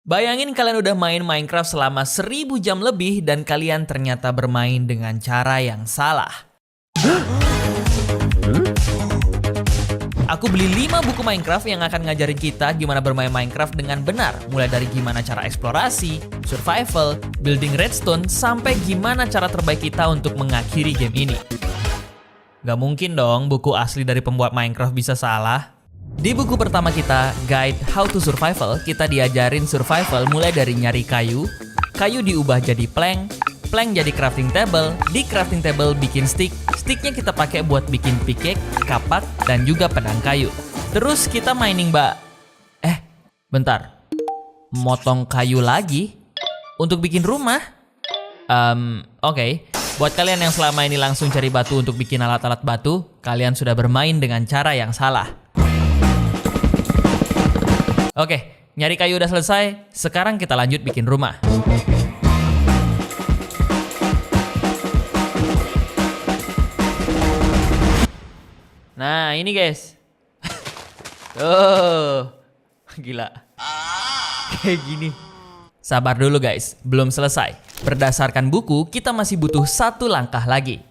Bayangin kalian udah main Minecraft selama 1000 jam lebih dan kalian ternyata bermain dengan cara yang salah. Aku beli 5 buku Minecraft yang akan ngajarin kita gimana bermain Minecraft dengan benar. Mulai dari gimana cara eksplorasi, survival, building redstone, sampai gimana cara terbaik kita untuk mengakhiri game ini. Gak mungkin dong buku asli dari pembuat Minecraft bisa salah. Di buku pertama kita, Guide How to Survival, kita diajarin survival mulai dari nyari kayu, kayu diubah jadi plank, plank jadi crafting table, di crafting table bikin stick, sticknya kita pakai buat bikin pickaxe, kapak, dan juga pedang kayu. Terus kita mining bentar, motong kayu lagi untuk bikin rumah? Oke. Buat kalian yang selama ini langsung cari batu untuk bikin alat-alat batu, kalian sudah bermain dengan cara yang salah. Oke, nyari kayu udah selesai, sekarang kita lanjut bikin rumah. Nah, ini guys. Oh, gila. Kayak gini. Sabar dulu guys, belum selesai. Berdasarkan buku, kita masih butuh 1 langkah lagi.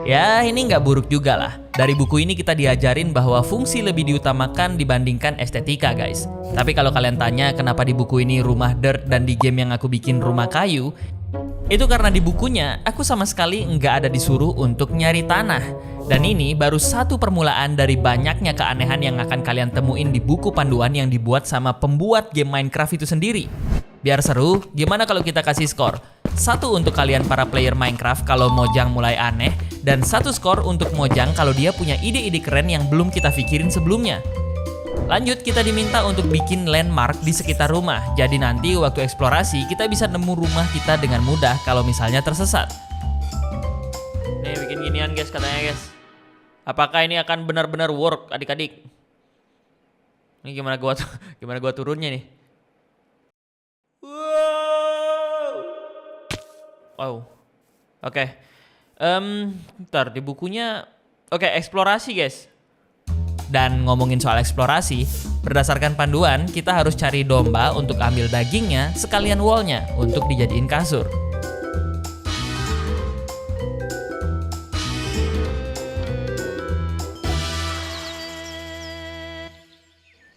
Ya, ini nggak buruk juga lah. Dari buku ini kita diajarin bahwa fungsi lebih diutamakan dibandingkan estetika guys. Tapi kalau kalian tanya kenapa di buku ini rumah dirt dan di game yang aku bikin rumah kayu, itu karena di bukunya aku sama sekali nggak ada disuruh untuk nyari tanah. Dan ini baru satu permulaan dari banyaknya keanehan yang akan kalian temuin di buku panduan yang dibuat sama pembuat game Minecraft itu sendiri. Biar seru, gimana kalau kita kasih skor? 1 untuk kalian para player Minecraft kalau Mojang mulai aneh, dan 1 skor untuk Mojang kalau dia punya ide-ide keren yang belum kita pikirin sebelumnya. Lanjut, kita diminta untuk bikin landmark di sekitar rumah. Jadi nanti waktu eksplorasi kita bisa nemu rumah kita dengan mudah kalau misalnya tersesat. Nih bikin ginian guys katanya guys. Apakah ini akan benar-benar work adik-adik? Ini gimana gua turunnya nih? Wow. Oke. Ntar di bukunya. Oke, eksplorasi guys. Dan ngomongin soal eksplorasi, berdasarkan panduan kita harus cari domba untuk ambil dagingnya sekalian woolnya untuk dijadiin kasur.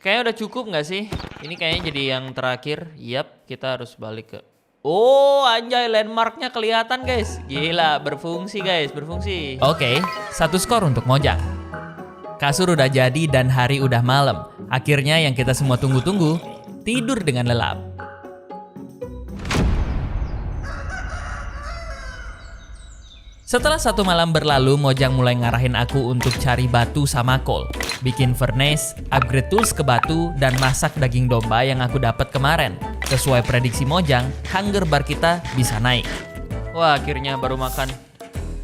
Kayaknya udah cukup nggak sih? Ini kayaknya jadi yang terakhir. Yap, kita harus balik ke... Oh, anjay, landmarknya kelihatan guys. Gila, berfungsi guys, berfungsi. Oke, 1 skor untuk Mojang. Kasur udah jadi dan hari udah malam. Akhirnya yang kita semua tunggu-tunggu, tidur dengan lelap. Setelah 1 malam berlalu, Mojang mulai ngarahin aku untuk cari batu sama coal, bikin furnace, upgrade tools ke batu, dan masak daging domba yang aku dapat kemarin. Sesuai prediksi Mojang, hunger bar kita bisa naik. Wah, akhirnya baru makan.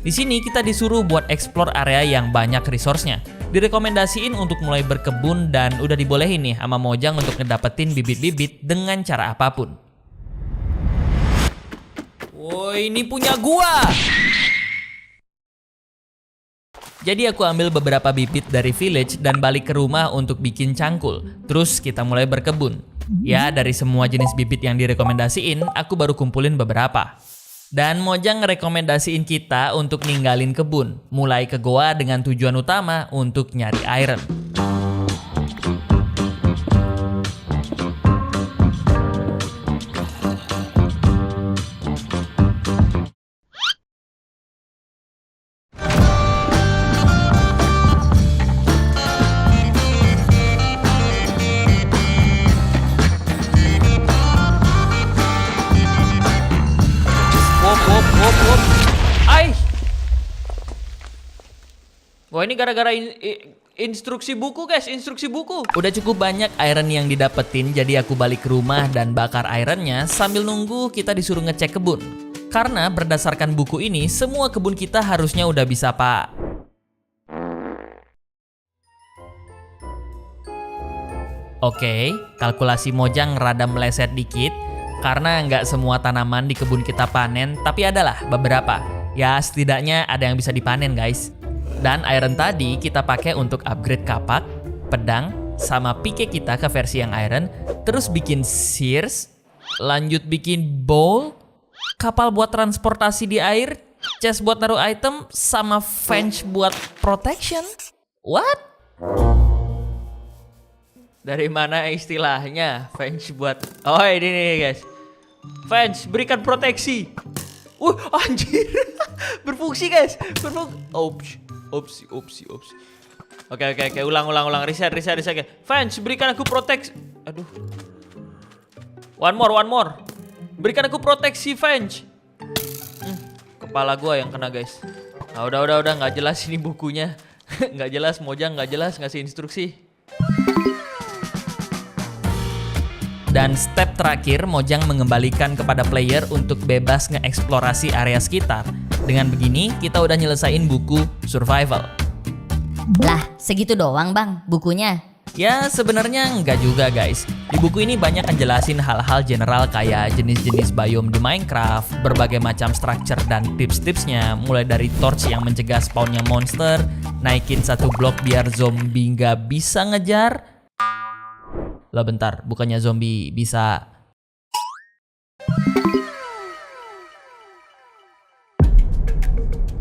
Di sini kita disuruh buat explore area yang banyak resource-nya. Direkomendasiin untuk mulai berkebun dan udah dibolehin nih sama Mojang untuk ngedapetin bibit-bibit dengan cara apapun. Woi, ini punya gua! Jadi aku ambil beberapa bibit dari village dan balik ke rumah untuk bikin cangkul. Terus kita mulai berkebun. Ya, dari semua jenis bibit yang direkomendasiin, aku baru kumpulin beberapa. Dan Mojang ngerekomendasiin kita untuk ninggalin kebun, mulai ke goa dengan tujuan utama untuk nyari iron. Wah, ini gara-gara instruksi buku guys, instruksi buku. Udah cukup banyak iron yang didapetin, jadi aku balik ke rumah dan bakar ironnya sambil nunggu kita disuruh ngecek kebun. Karena berdasarkan buku ini, semua kebun kita harusnya udah bisa pak. Oke, kalkulasi Mojang rada meleset dikit. Karena nggak semua tanaman di kebun kita panen, tapi adalah beberapa. Ya setidaknya ada yang bisa dipanen guys. Dan iron tadi kita pakai untuk upgrade kapak, pedang, sama pike kita ke versi yang iron. Terus bikin shears, lanjut bikin bowl, kapal buat transportasi di air, chest buat naruh item, sama fence buat protection. What? Dari mana istilahnya fence buat... Oh ini nih guys. Fence berikan proteksi. Anjir. Berfungsi guys. Opsi. Oke. Ulang. Reset. Fence berikan aku proteksi. Aduh. One more. Berikan aku proteksi fence. Kepala gua yang kena guys. Nah, udah nggak jelas ini bukunya. Nggak jelas, Mojang nggak jelas ngasih instruksi. Dan step terakhir, Mojang mengembalikan kepada player untuk bebas ngeeksplorasi area sekitar. Dengan begini, kita udah nyelesain buku survival. Lah, segitu doang bang bukunya? Ya, sebenarnya enggak juga guys. Di buku ini banyak ngejelasin hal-hal general kayak jenis-jenis biome di Minecraft, berbagai macam structure dan tips-tipsnya, mulai dari torch yang mencegah spawnnya monster, naikin satu blok biar zombie nggak bisa ngejar. Lah bentar, bukannya zombie bisa...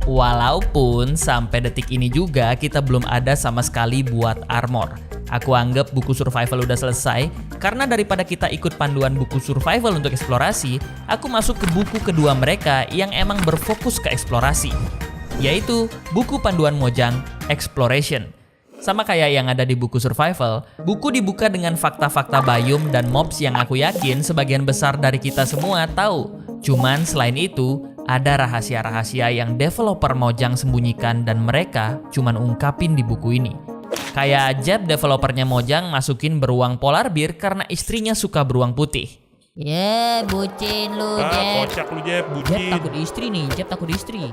Walaupun sampai detik ini juga kita belum ada sama sekali buat armor. Aku anggap buku survival udah selesai, karena daripada kita ikut panduan buku survival untuk eksplorasi, aku masuk ke buku kedua mereka yang emang berfokus ke eksplorasi, yaitu buku panduan Mojang Exploration. Sama kayak yang ada di buku survival, buku dibuka dengan fakta-fakta biome dan mobs yang aku yakin sebagian besar dari kita semua tahu. Cuman selain itu, ada rahasia-rahasia yang developer Mojang sembunyikan dan mereka cuman ungkapin di buku ini. Kayak Jeb, developernya Mojang, masukin beruang polar bear karena istrinya suka beruang putih. Bucin lu Jeb. Kocak lu Jeb, bucin. Jeb takut istri nih, Jeb takut istri.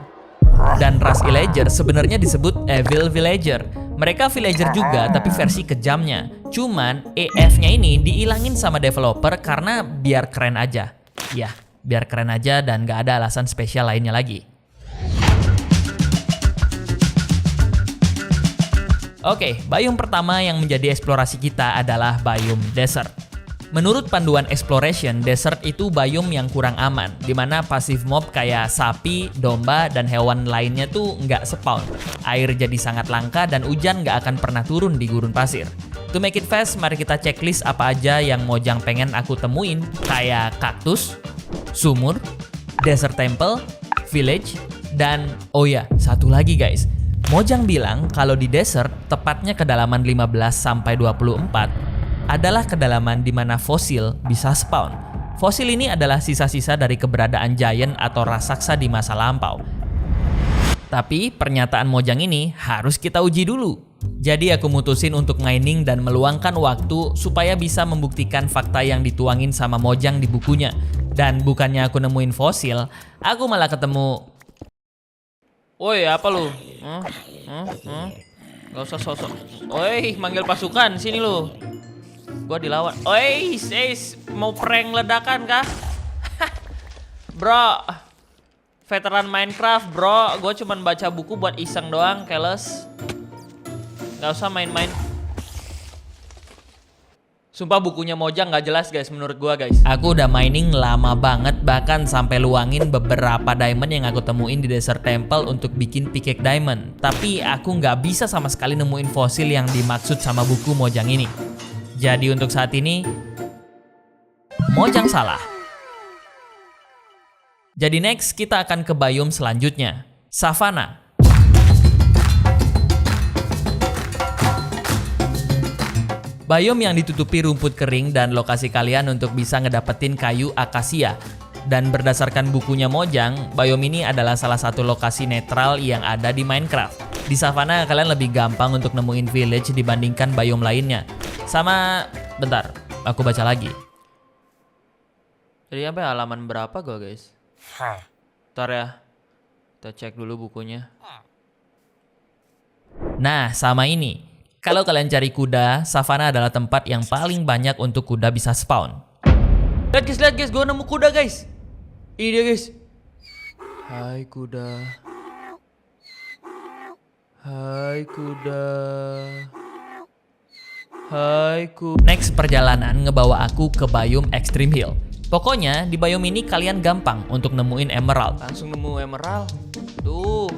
Dan ras villager sebenarnya disebut evil villager. Mereka villager juga tapi versi kejamnya. Cuman EF-nya ini diilangin sama developer karena biar keren aja. Ya, biar keren aja dan gak ada alasan spesial lainnya lagi. Oke, biome pertama yang menjadi eksplorasi kita adalah biome desert. Menurut panduan exploration, desert itu biome yang kurang aman, dimana pasif mob kayak sapi, domba, dan hewan lainnya tuh nggak spawn. Air jadi sangat langka dan hujan nggak akan pernah turun di gurun pasir. To make it fast, mari kita checklist apa aja yang Mojang pengen aku temuin, kayak kaktus, sumur, desert temple, village, dan oh ya, satu lagi guys. Mojang bilang kalau di desert, tepatnya kedalaman 15-24, adalah kedalaman di mana fosil bisa spawn. Fosil ini adalah sisa-sisa dari keberadaan giant atau raksasa di masa lampau. Tapi pernyataan Mojang ini harus kita uji dulu. Jadi aku mutusin untuk mining dan meluangkan waktu supaya bisa membuktikan fakta yang dituangin sama Mojang di bukunya. Dan bukannya aku nemuin fosil, aku malah ketemu... Woi, apa lu? Gak usah sosok. Woi, manggil pasukan, sini lu. Gua dilawan. Oi, mau prank ledakan kah? Bro, veteran Minecraft bro. Gue cuman baca buku buat iseng doang, keles. Gak usah main-main. Sumpah bukunya Mojang gak jelas guys menurut gua guys. Aku udah mining lama banget, bahkan sampai luangin beberapa diamond yang aku temuin di Desert Temple untuk bikin pickaxe diamond. Tapi aku gak bisa sama sekali nemuin fosil yang dimaksud sama buku Mojang ini. Jadi untuk saat ini, Mojang salah. Jadi next kita akan ke biome selanjutnya, Savana. Biome yang ditutupi rumput kering dan lokasi kalian untuk bisa ngedapetin kayu akasia. Dan berdasarkan bukunya Mojang, biome ini adalah salah satu lokasi netral yang ada di Minecraft. Di Savana kalian lebih gampang untuk nemuin village dibandingkan biome lainnya. Sama, bentar, aku baca lagi. Jadi sampai halaman berapa gua guys? Bentar ya, kita cek dulu bukunya. Nah, sama ini. Kalau kalian cari kuda, Savana adalah tempat yang paling banyak untuk kuda bisa spawn. Lihat guys, gue nemu kuda guys. Ini dia guys. Hai kuda. Hai kuda. Hai kuda. Next perjalanan ngebawa aku ke biome Extreme Hill. Pokoknya di biome ini kalian gampang untuk nemuin emerald. Langsung nemu emerald. Tuh.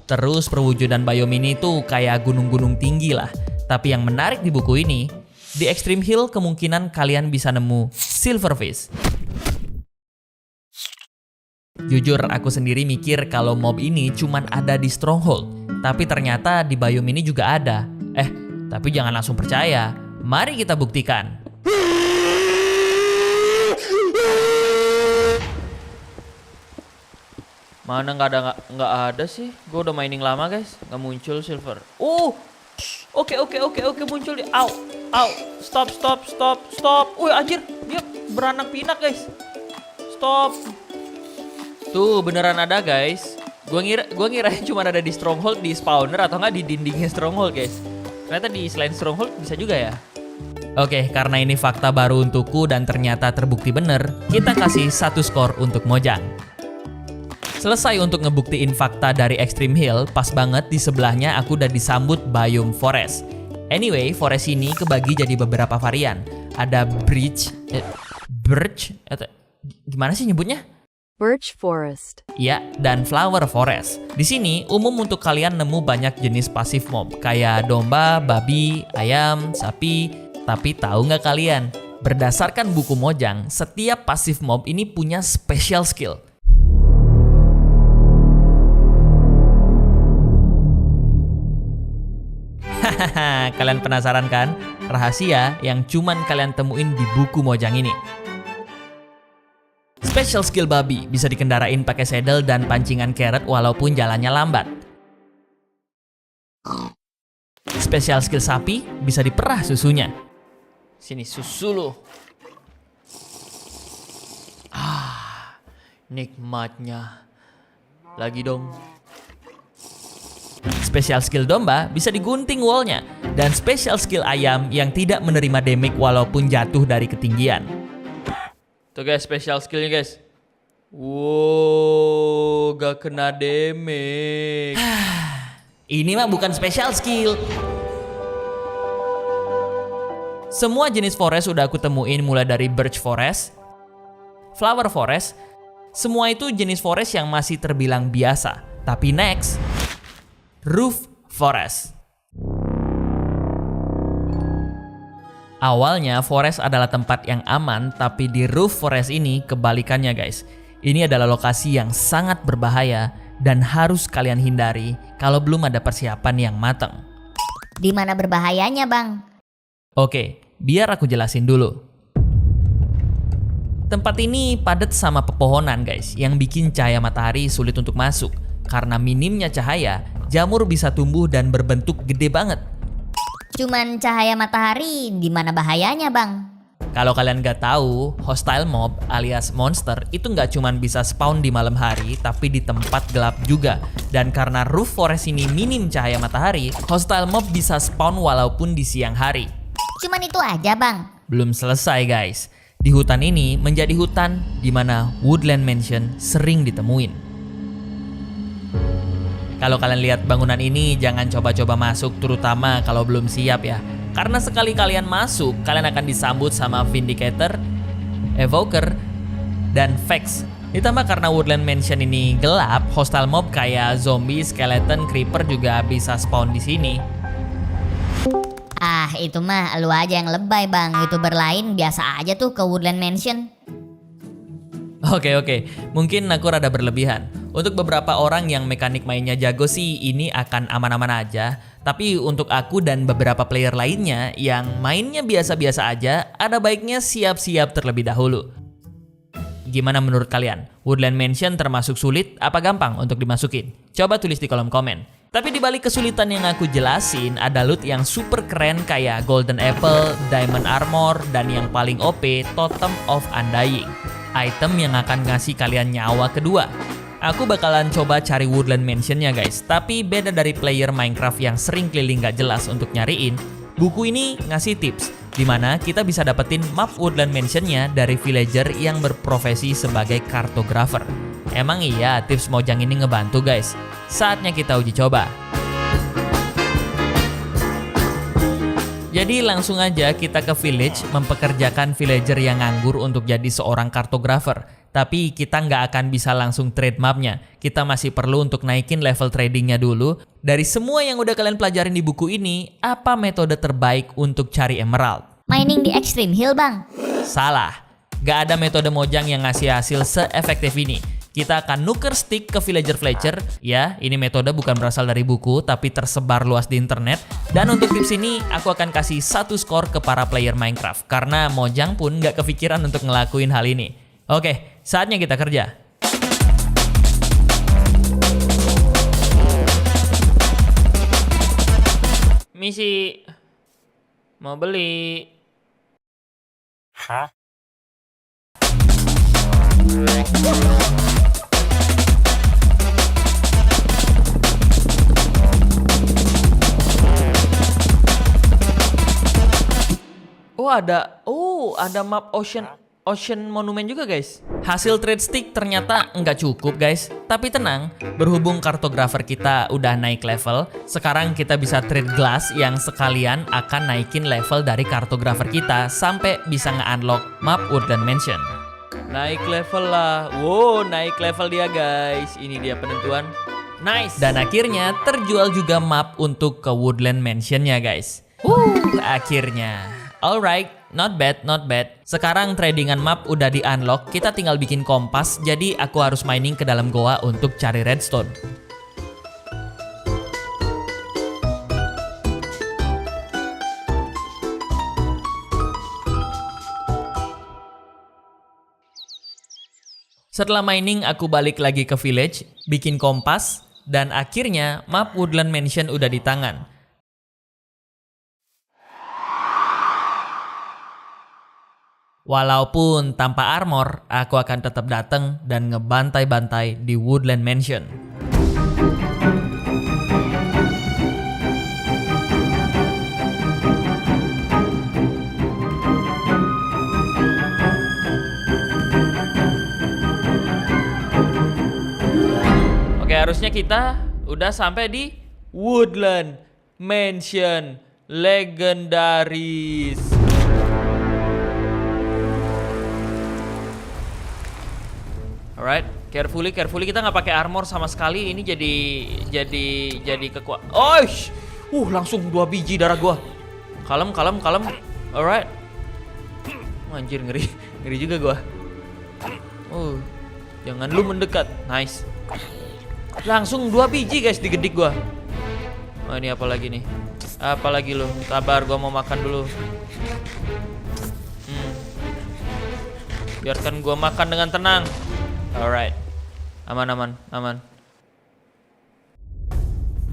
Terus perwujudan biome ini tuh kayak gunung-gunung tinggi lah. Tapi yang menarik di buku ini, di Extreme Hill kemungkinan kalian bisa nemu silverfish. Jujur aku sendiri mikir kalau mob ini cuman ada di Stronghold. Tapi ternyata di biome ini juga ada. Tapi jangan langsung percaya. Mari kita buktikan. Mana nggak ada sih? Gue udah mining lama guys, nggak muncul silver. Oke muncul di. Au, stop. Wih anjir, dia beranak pinak guys. Stop. Tuh beneran ada guys. Gua ngirain cuma ada di Stronghold, di spawner atau nggak di dindingnya Stronghold guys. Ternyata di selain Stronghold bisa juga ya. Oke, karena ini fakta baru untukku dan ternyata terbukti bener, kita kasih 1 skor untuk Mojang. Selesai untuk ngebuktiin fakta dari Extreme Hill, pas banget di sebelahnya aku udah disambut biome forest. Anyway, forest ini kebagi jadi beberapa varian. Ada birch, gimana sih nyebutnya? Birch forest. Ya, dan flower forest. Di sini umum untuk kalian nemu banyak jenis pasif mob, kayak domba, babi, ayam, sapi. Tapi tahu nggak kalian? Berdasarkan buku Mojang, setiap pasif mob ini punya special skill. Hahaha, kalian penasaran kan? Rahasia yang cuman kalian temuin di buku Mojang ini. Special skill babi bisa dikendarain pakai saddle dan pancingan carrot walaupun jalannya lambat. Special skill sapi bisa diperah susunya. Sini susu lo. Nikmatnya. Lagi dong. Special skill domba bisa digunting wallnya. Dan special skill ayam yang tidak menerima damage walaupun jatuh dari ketinggian. Tuh guys, special skillnya guys. Wow, gak kena damage. Ini mah bukan special skill. Semua jenis forest udah aku temuin mulai dari birch forest, flower forest. Semua itu jenis forest yang masih terbilang biasa. Tapi next, roof forest. Awalnya forest adalah tempat yang aman, tapi di roof forest ini kebalikannya guys. Ini adalah lokasi yang sangat berbahaya dan harus kalian hindari kalau belum ada persiapan yang matang. Di mana berbahayanya, Bang? Oke, biar aku jelasin dulu. Tempat ini padat sama pepohonan guys, yang bikin cahaya matahari sulit untuk masuk. Karena minimnya cahaya, jamur bisa tumbuh dan berbentuk gede banget. Cuman cahaya matahari, di mana bahayanya, Bang? Kalau kalian gak tahu, hostile mob alias monster itu gak cuman bisa spawn di malam hari, tapi di tempat gelap juga. Dan karena roof forest ini minim cahaya matahari, hostile mob bisa spawn walaupun di siang hari. Cuman itu aja, Bang. Belum selesai guys. Di hutan ini menjadi hutan di mana woodland mansion sering ditemuin. Kalau kalian lihat bangunan ini, jangan coba-coba masuk terutama kalau belum siap ya. Karena sekali kalian masuk, kalian akan disambut sama Vindicator, Evoker, dan Vex. Ditambah karena woodland mansion ini gelap, hostile mob kayak zombie, skeleton, creeper juga bisa spawn di sini. Itu mah lu aja yang lebay, Bang. YouTuber lain biasa aja tuh ke Woodland Mansion. Oke, mungkin aku rada berlebihan. Untuk beberapa orang yang mekanik mainnya jago sih ini akan aman-aman aja. Tapi untuk aku dan beberapa player lainnya yang mainnya biasa-biasa aja, ada baiknya siap-siap terlebih dahulu. Gimana menurut kalian? Woodland Mansion termasuk sulit apa gampang untuk dimasukin? Coba tulis di kolom komen. Tapi dibalik kesulitan yang aku jelasin, ada loot yang super keren kayak Golden Apple, Diamond Armor, dan yang paling OP, Totem of Undying. Item yang akan ngasih kalian nyawa kedua. Aku bakalan coba cari Woodland Mansion-nya guys, tapi beda dari player Minecraft yang sering keliling gak jelas untuk nyariin, buku ini ngasih tips, dimana kita bisa dapetin map Woodland Mansion-nya dari villager yang berprofesi sebagai kartografer. Emang iya tips Mojang ini ngebantu guys? Saatnya kita uji coba. Jadi langsung aja kita ke village mempekerjakan villager yang nganggur untuk jadi seorang kartografer. Tapi kita nggak akan bisa langsung trade mapnya. Kita masih perlu untuk naikin level tradingnya dulu. Dari semua yang udah kalian pelajarin di buku ini, apa metode terbaik untuk cari emerald? Mining di Extreme Hill bang. Salah. Gak ada metode Mojang yang ngasih hasil se-efektif ini. Kita akan nuker stick ke villager Fletcher. Ya, ini metode bukan berasal dari buku, tapi tersebar luas di internet. Dan untuk tips ini, aku akan kasih 1 skor ke para player Minecraft. Karena Mojang pun gak kepikiran untuk ngelakuin hal ini. Oke, saatnya kita kerja. Misi. Mau beli. Hah? Ada map Ocean Monument juga guys. Hasil trade stick ternyata nggak cukup guys. Tapi tenang, berhubung kartografer kita udah naik level, sekarang kita bisa trade glass yang sekalian akan naikin level dari kartografer kita sampai bisa nge-unlock map Woodland Mansion. Naik level lah. Wow, naik level dia guys. Ini dia penentuan. Nice. Dan akhirnya terjual juga map untuk ke Woodland Mansion-nya guys. Akhirnya. Alright, not bad, not bad. Sekarang tradingan map udah di-unlock, kita tinggal bikin kompas, jadi aku harus mining ke dalam goa untuk cari redstone. Setelah mining, aku balik lagi ke village, bikin kompas, dan akhirnya map Woodland Mansion udah di tangan. Walaupun tanpa armor, aku akan tetap datang dan ngebantai-bantai di Woodland Mansion. Oke, harusnya kita udah sampai di Woodland Mansion legendaris. Alright, carefully kita nggak pakai armor sama sekali. Ini jadi kekuatan. Oish, langsung 2 biji darah gua. Kalem. Alright. Anjir, ngeri juga gua. Jangan lu mendekat. Nice. Langsung 2 biji guys digedik gua. Ini apa lagi nih? Apa lagi lu? Sabar, gua mau makan dulu. Biarkan gua makan dengan tenang. Alright, aman.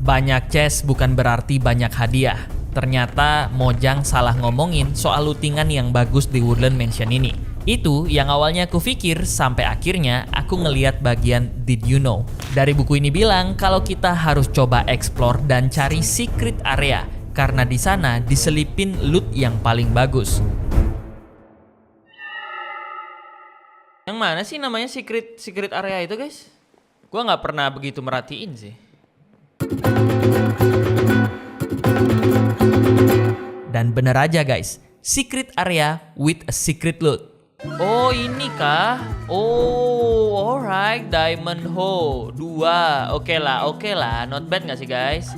Banyak chest bukan berarti banyak hadiah. Ternyata Mojang salah ngomongin soal lootingan yang bagus di Woodland Mansion ini. Itu yang awalnya aku pikir sampai akhirnya aku ngeliat bagian Did You Know. Dari buku ini bilang kalau kita harus coba explore dan cari secret area karena di sana diselipin loot yang paling bagus. Yang mana sih namanya secret area itu guys? Gua nggak pernah begitu merhatiin sih. Dan bener aja guys, secret area with a secret loot. Oh ini kah? Oh alright, diamond hoe 2. Oke lah, not bad nggak sih guys?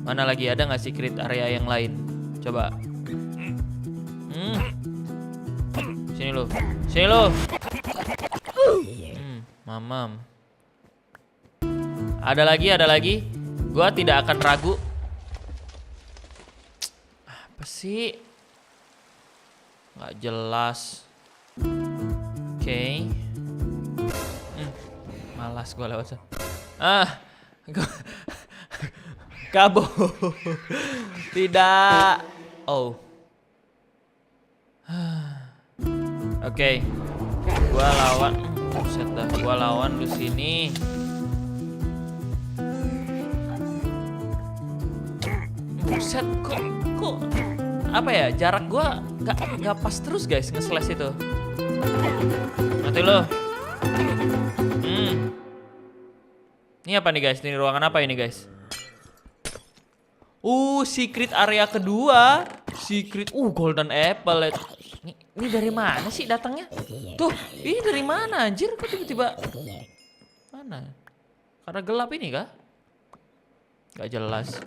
Mana lagi, ada nggak secret area yang lain? Coba. Sini lo. Mamam. Ada lagi. Gua tidak akan ragu. Apa sih? Nggak jelas. Oke. Malas gua lewat sana. Kabur. Tidak. Oh. Oke, gua lawan. Buset dah, gua lawan di sini. Buset, kok apa ya? Jarak gua nggak pas terus guys nge-slash itu. Mati lo. Ini apa nih guys? Ini ruangan apa ini guys? Secret area kedua. Secret, golden apple. Ini dari mana sih datangnya? Tuh, ini dari mana anjir? Kok tiba-tiba mana? Karena gelap ini kah? Gak jelas.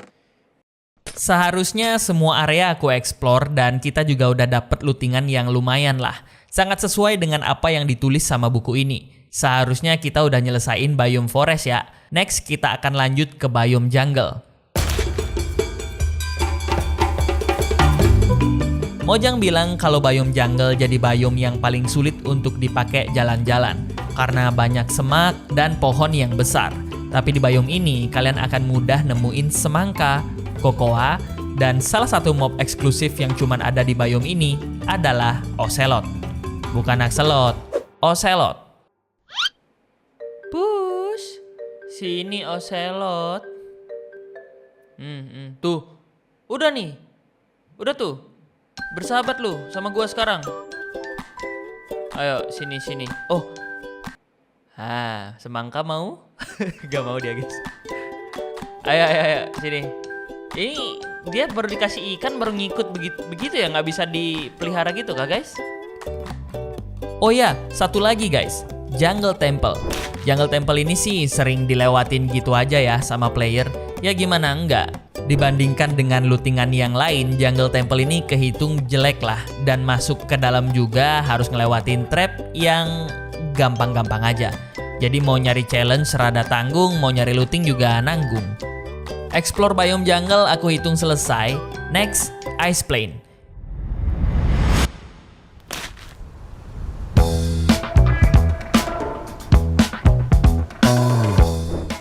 Seharusnya semua area aku explore dan kita juga udah dapet lootingan yang lumayan lah. Sangat sesuai dengan apa yang ditulis sama buku ini. Seharusnya kita udah nyelesain biome forest ya. Next kita akan lanjut ke biome jungle. Mojang bilang kalau biome jungle jadi biome yang paling sulit untuk dipakai jalan-jalan karena banyak semak dan pohon yang besar. Tapi di biome ini kalian akan mudah nemuin semangka, kokoa, dan salah satu mob eksklusif yang cuman ada di biome ini adalah ocelot. Bukan axolot, ocelot. Push, sini ocelot. Tuh, udah nih, udah tuh. Bersahabat lu sama gua sekarang. Ayo sini. Semangka mau? Gak mau dia guys. Ayo sini. Ini dia baru dikasih ikan baru ngikut begitu ya, nggak bisa dipelihara gitu kah guys? Oh ya, satu lagi guys, Jungle Temple. Jungle Temple ini sih sering dilewatin gitu aja ya sama player. Ya gimana enggak? Dibandingkan dengan lootingan yang lain, Jungle Temple ini kehitung jelek lah. Dan masuk ke dalam juga harus ngelewatin trap yang gampang-gampang aja. Jadi mau nyari challenge rada tanggung, mau nyari looting juga nanggung. Explore biome jungle aku hitung selesai. Next, Ice Plain.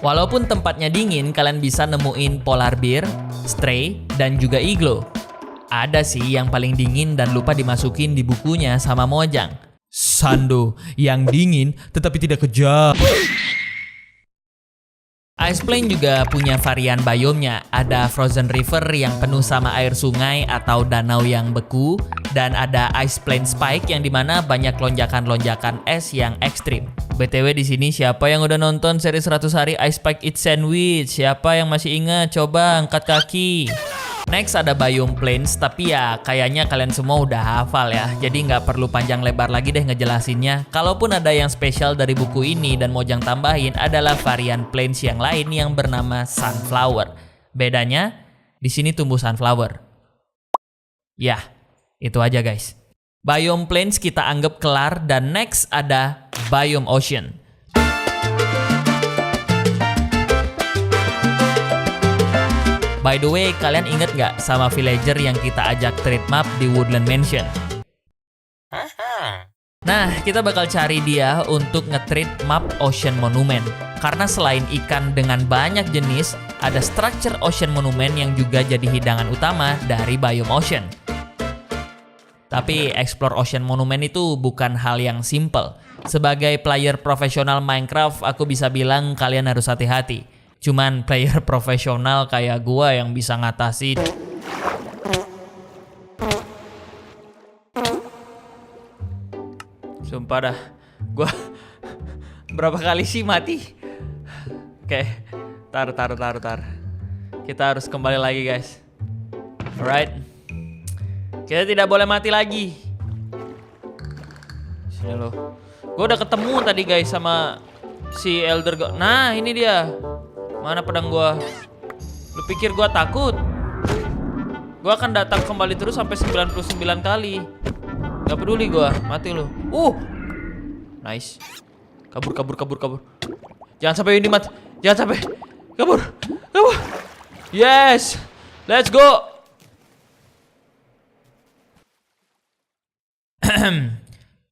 Walaupun tempatnya dingin, kalian bisa nemuin polar bear, stray, dan juga iglo. Ada sih yang paling dingin dan lupa dimasukin di bukunya sama Mojang. Sando, yang dingin tetapi tidak kejam. Ice Plain juga punya varian biomnya. Ada Frozen River yang penuh sama air sungai atau danau yang beku. Dan ada Ice Plain Spike yang dimana banyak lonjakan-lonjakan es yang ekstrim. BTW di sini siapa yang udah nonton seri 100 hari Ice Spike Eat Sandwich? Siapa yang masih ingat? Coba angkat kaki. Next ada biome plains, tapi ya kayaknya kalian semua udah hafal ya. Jadi nggak perlu panjang lebar lagi deh ngejelasinnya. Kalaupun ada yang spesial dari buku ini dan Mojang tambahin adalah varian plains yang lain yang bernama sunflower. Bedanya di sini tumbuh sunflower. Ya, itu aja guys. Biome plains kita anggap kelar dan next ada biome ocean. By the way, kalian inget nggak sama villager yang kita ajak trade map di Woodland Mansion? Nah, kita bakal cari dia untuk nge-trade map Ocean Monument. Karena selain ikan dengan banyak jenis, ada structure Ocean Monument yang juga jadi hidangan utama dari biome ocean. Tapi explore Ocean Monument itu bukan hal yang simple. Sebagai player profesional Minecraft, aku bisa bilang kalian harus hati-hati. Cuman player profesional kayak gua yang bisa ngatasi. Sumpah dah, gua berapa kali sih mati? Oke, tar. Kita harus kembali lagi guys. Alright. Kita tidak boleh mati lagi. Sini lo. Gue udah ketemu tadi guys sama si Elder. Nah ini dia. Mana pedang gue? Lu pikir gue takut? Gue akan datang kembali terus sampai 99 kali. Gak peduli gue. Mati lu. Nice. Kabur. Jangan sampai ini mati. Jangan sampai. Kabur. Yes. Let's go.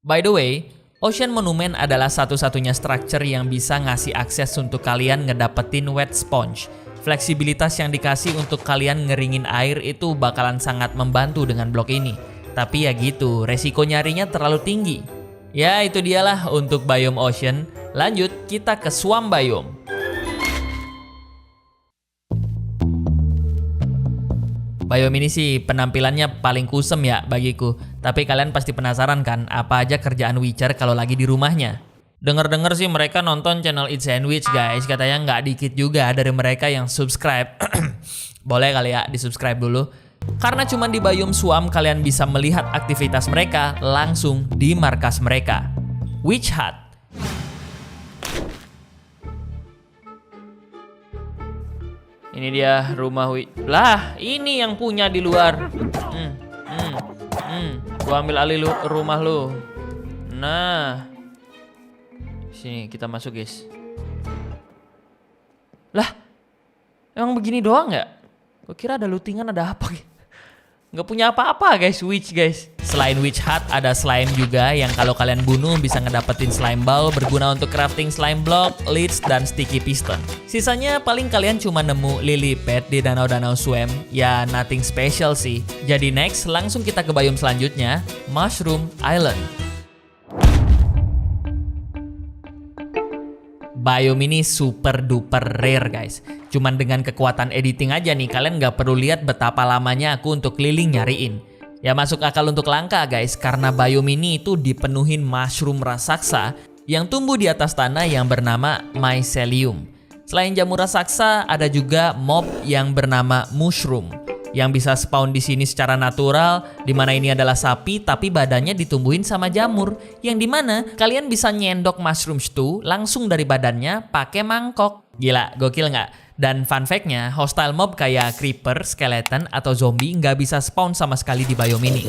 By the way, Ocean Monument adalah satu-satunya structure yang bisa ngasih akses untuk kalian ngedapetin wet sponge. Fleksibilitas yang dikasih untuk kalian ngeringin air itu bakalan sangat membantu dengan blok ini. Tapi ya gitu, resiko nyarinya terlalu tinggi. Ya itu dialah untuk biome ocean. Lanjut, kita ke swamp biome. Biome ini sih penampilannya paling kusem ya bagiku. Tapi kalian pasti penasaran kan apa aja kerjaan Witcher kalau lagi di rumahnya? Dengar-dengar sih mereka nonton channel Eat Sandwich guys. Katanya nggak dikit juga dari mereka yang subscribe. Boleh kali ya di subscribe dulu. Karena cuma di Biome Swamp kalian bisa melihat aktivitas mereka langsung di markas mereka. Witch Hut. Ini dia rumah Lah, ini yang punya di luar. Gua ambil alih rumah lu. Nah. Sini kita masuk guys. Lah, emang begini doang nggak? Gue kira ada lootingan, ada apa? Nggak punya apa-apa guys, Witch guys. Selain Witch Hut, ada slime juga yang kalau kalian bunuh bisa ngedapetin slime ball berguna untuk crafting slime block, leads, dan sticky piston. Sisanya paling kalian cuma nemu lily pad di danau-danau swamp. Ya nothing special sih. Jadi next, langsung kita ke biome selanjutnya, Mushroom Island. Biome ini super duper rare guys. Cuman dengan kekuatan editing aja nih kalian nggak perlu lihat betapa lamanya aku untuk keliling nyariin. Ya masuk akal untuk langka guys, karena biome ini itu dipenuhin mushroom raksasa yang tumbuh di atas tanah yang bernama mycelium. Selain jamur raksasa, ada juga mob yang bernama mushroom yang bisa spawn di sini secara natural, dimana ini adalah sapi tapi badannya ditumbuhin sama jamur, yang dimana kalian bisa nyendok mushroom stew langsung dari badannya pakai mangkok. Gila, gokil nggak? Dan fun fact-nya, hostile mob kayak creeper, skeleton, atau zombie nggak bisa spawn sama sekali di biome ini.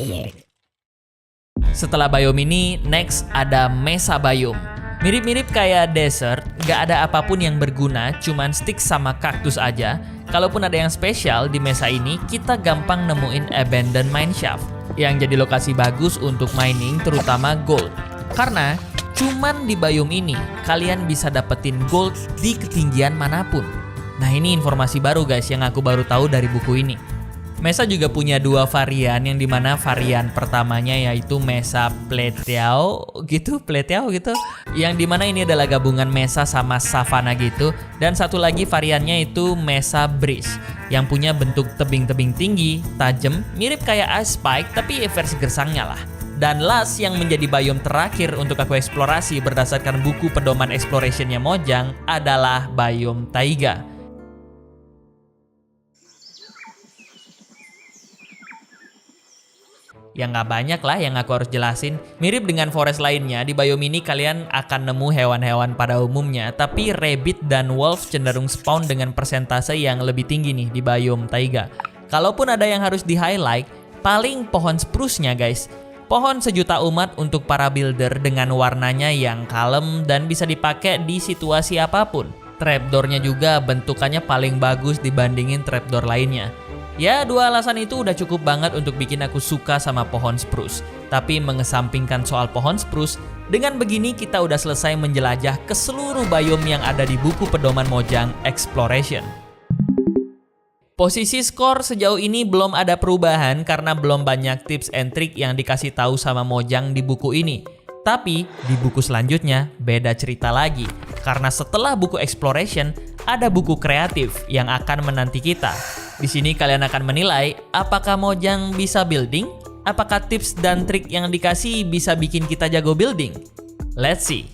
Setelah biome ini, next ada Mesa Biome. Mirip-mirip kayak desert, nggak ada apapun yang berguna, cuman stick sama kaktus aja. Kalaupun ada yang spesial di mesa ini, kita gampang nemuin abandoned mineshaft yang jadi lokasi bagus untuk mining, terutama gold. Karena cuman di biome ini kalian bisa dapetin gold di ketinggian manapun. Nah ini informasi baru guys yang aku baru tahu dari buku ini. Mesa juga punya dua varian, yang dimana varian pertamanya yaitu Mesa Plateau gitu, yang dimana ini adalah gabungan Mesa sama Savana gitu. Dan satu lagi variannya itu Mesa Breeze yang punya bentuk tebing-tebing tinggi, tajam, mirip kayak Ice Spike tapi versi gersangnya lah. Dan last yang menjadi biome terakhir untuk aku eksplorasi berdasarkan buku pedoman explorationnya Mojang adalah biome Taiga. Yang nggak banyak lah yang aku harus jelasin. Mirip dengan forest lainnya, di biome ini kalian akan nemu hewan-hewan pada umumnya, tapi rabbit dan wolf cenderung spawn dengan persentase yang lebih tinggi nih di biome Taiga. Kalaupun ada yang harus di-highlight, paling pohon spruce-nya guys. Pohon sejuta umat untuk para builder dengan warnanya yang kalem dan bisa dipakai di situasi apapun. Trapdoor-nya juga bentukannya paling bagus dibandingin trapdoor lainnya. Ya, dua alasan itu udah cukup banget untuk bikin aku suka sama pohon spruce. Tapi mengesampingkan soal pohon spruce, dengan begini kita udah selesai menjelajah ke seluruh biome yang ada di buku pedoman Mojang Exploration. Posisi skor sejauh ini belum ada perubahan karena belum banyak tips and trick yang dikasih tahu sama Mojang di buku ini. Tapi di buku selanjutnya beda cerita lagi, karena setelah buku Exploration ada buku kreatif yang akan menanti kita. Di sini kalian akan menilai apakah Mojang bisa building, apakah tips dan trik yang dikasih bisa bikin kita jago building. Let's see.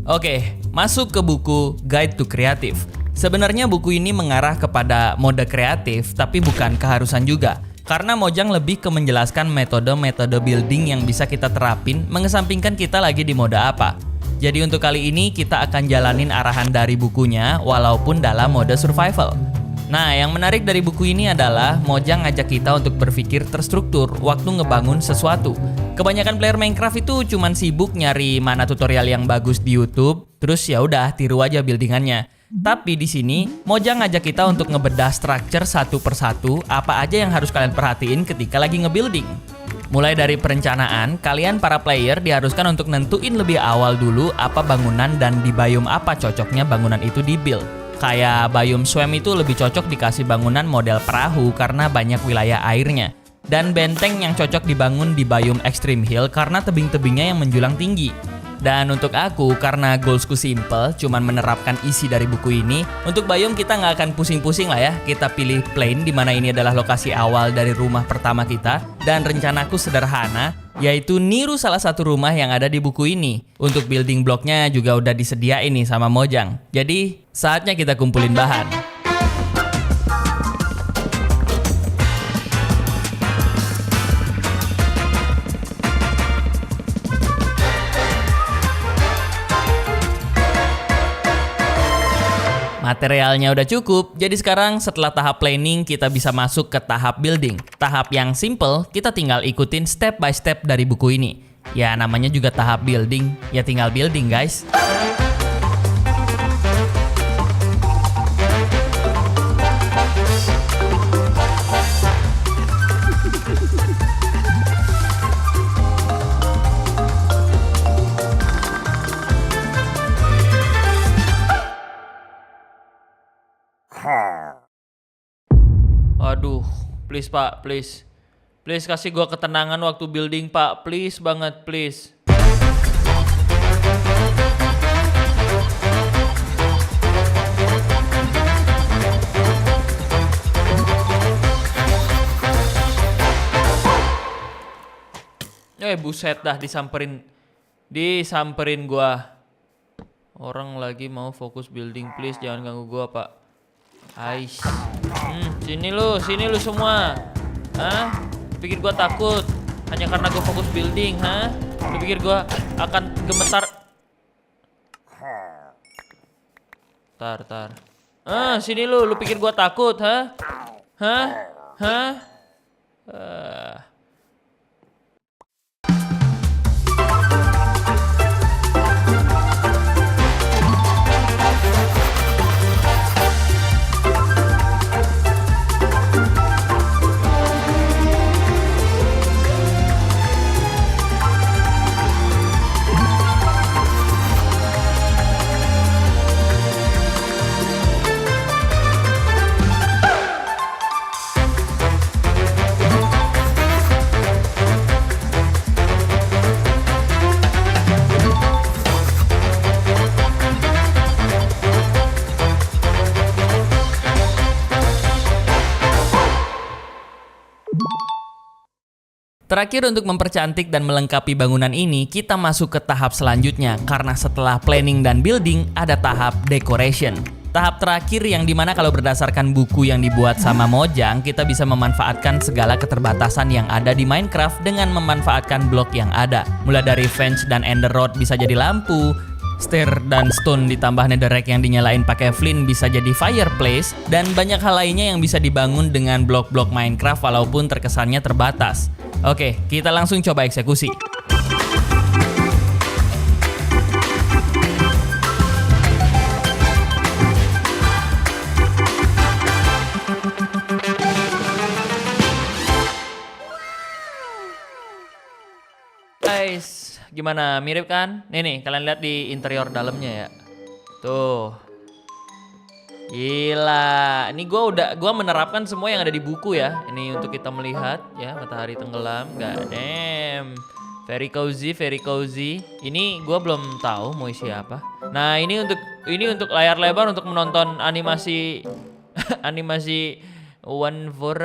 Oke, masuk ke buku Guide to Creative. Sebenarnya buku ini mengarah kepada mode kreatif, tapi bukan keharusan juga. Karena Mojang lebih ke menjelaskan metode-metode building yang bisa kita terapin, mengesampingkan kita lagi di mode apa. Jadi untuk kali ini kita akan jalanin arahan dari bukunya, walaupun dalam mode survival. Nah, yang menarik dari buku ini adalah Mojang ngajak kita untuk berpikir terstruktur waktu ngebangun sesuatu. Kebanyakan player Minecraft itu cuman sibuk nyari mana tutorial yang bagus di YouTube, terus ya udah tiru aja buildingannya. Tapi di sini Mojang ngajak kita untuk ngebedah structure satu persatu, apa aja yang harus kalian perhatiin ketika lagi ngebuilding. Mulai dari perencanaan, kalian para player diharuskan untuk nentuin lebih awal dulu apa bangunan dan di biome apa cocoknya bangunan itu di-build. Kayak biome swamp itu lebih cocok dikasih bangunan model perahu karena banyak wilayah airnya. Dan benteng yang cocok dibangun di biome extreme hill karena tebing-tebingnya yang menjulang tinggi. Dan untuk aku, karena goalsku simple, cuman menerapkan isi dari buku ini. Untuk Bayom kita nggak akan pusing-pusing lah ya. Kita pilih plain, dimana ini adalah lokasi awal dari rumah pertama kita. Dan rencanaku sederhana, yaitu niru salah satu rumah yang ada di buku ini. Untuk building blocknya juga udah disediain nih sama Mojang. Jadi saatnya kita kumpulin bahan. Materialnya udah cukup, jadi sekarang setelah tahap planning kita bisa masuk ke tahap building. Tahap yang simple, kita tinggal ikutin step by step dari buku ini. Ya namanya juga tahap building, ya tinggal building guys. Aduh, please pak, please. Please kasih gua ketenangan waktu building pak, please banget, please. Buset dah disamperin gua. Orang lagi mau fokus building, please jangan ganggu gua pak. Aish. Sini lu semua. Hah? Pikir gua takut hanya karena gua fokus building, hah? Lu pikir gua akan gemetar? Tar. Sini lu pikir gua takut, hah? Hah? Terakhir untuk mempercantik dan melengkapi bangunan ini, kita masuk ke tahap selanjutnya karena setelah planning dan building ada tahap decoration. Tahap terakhir yang dimana kalau berdasarkan buku yang dibuat sama Mojang, kita bisa memanfaatkan segala keterbatasan yang ada di Minecraft dengan memanfaatkan blok yang ada. Mulai dari fence dan ender rod bisa jadi lampu, stair dan stone ditambah netherrack yang dinyalain pakai flint bisa jadi fireplace, dan banyak hal lainnya yang bisa dibangun dengan blok-blok Minecraft walaupun terkesannya terbatas. Oke, kita langsung coba eksekusi. Guys, gimana? Mirip kan? Nih, kalian lihat di interior dalamnya ya. Tuh. Gila, ini gua menerapkan semua yang ada di buku ya. Ini untuk kita melihat ya, matahari tenggelam. God damn. Very cozy, very cozy. Ini gua belum tahu mau isi apa. Nah, ini untuk layar lebar untuk menonton animasi animasi one for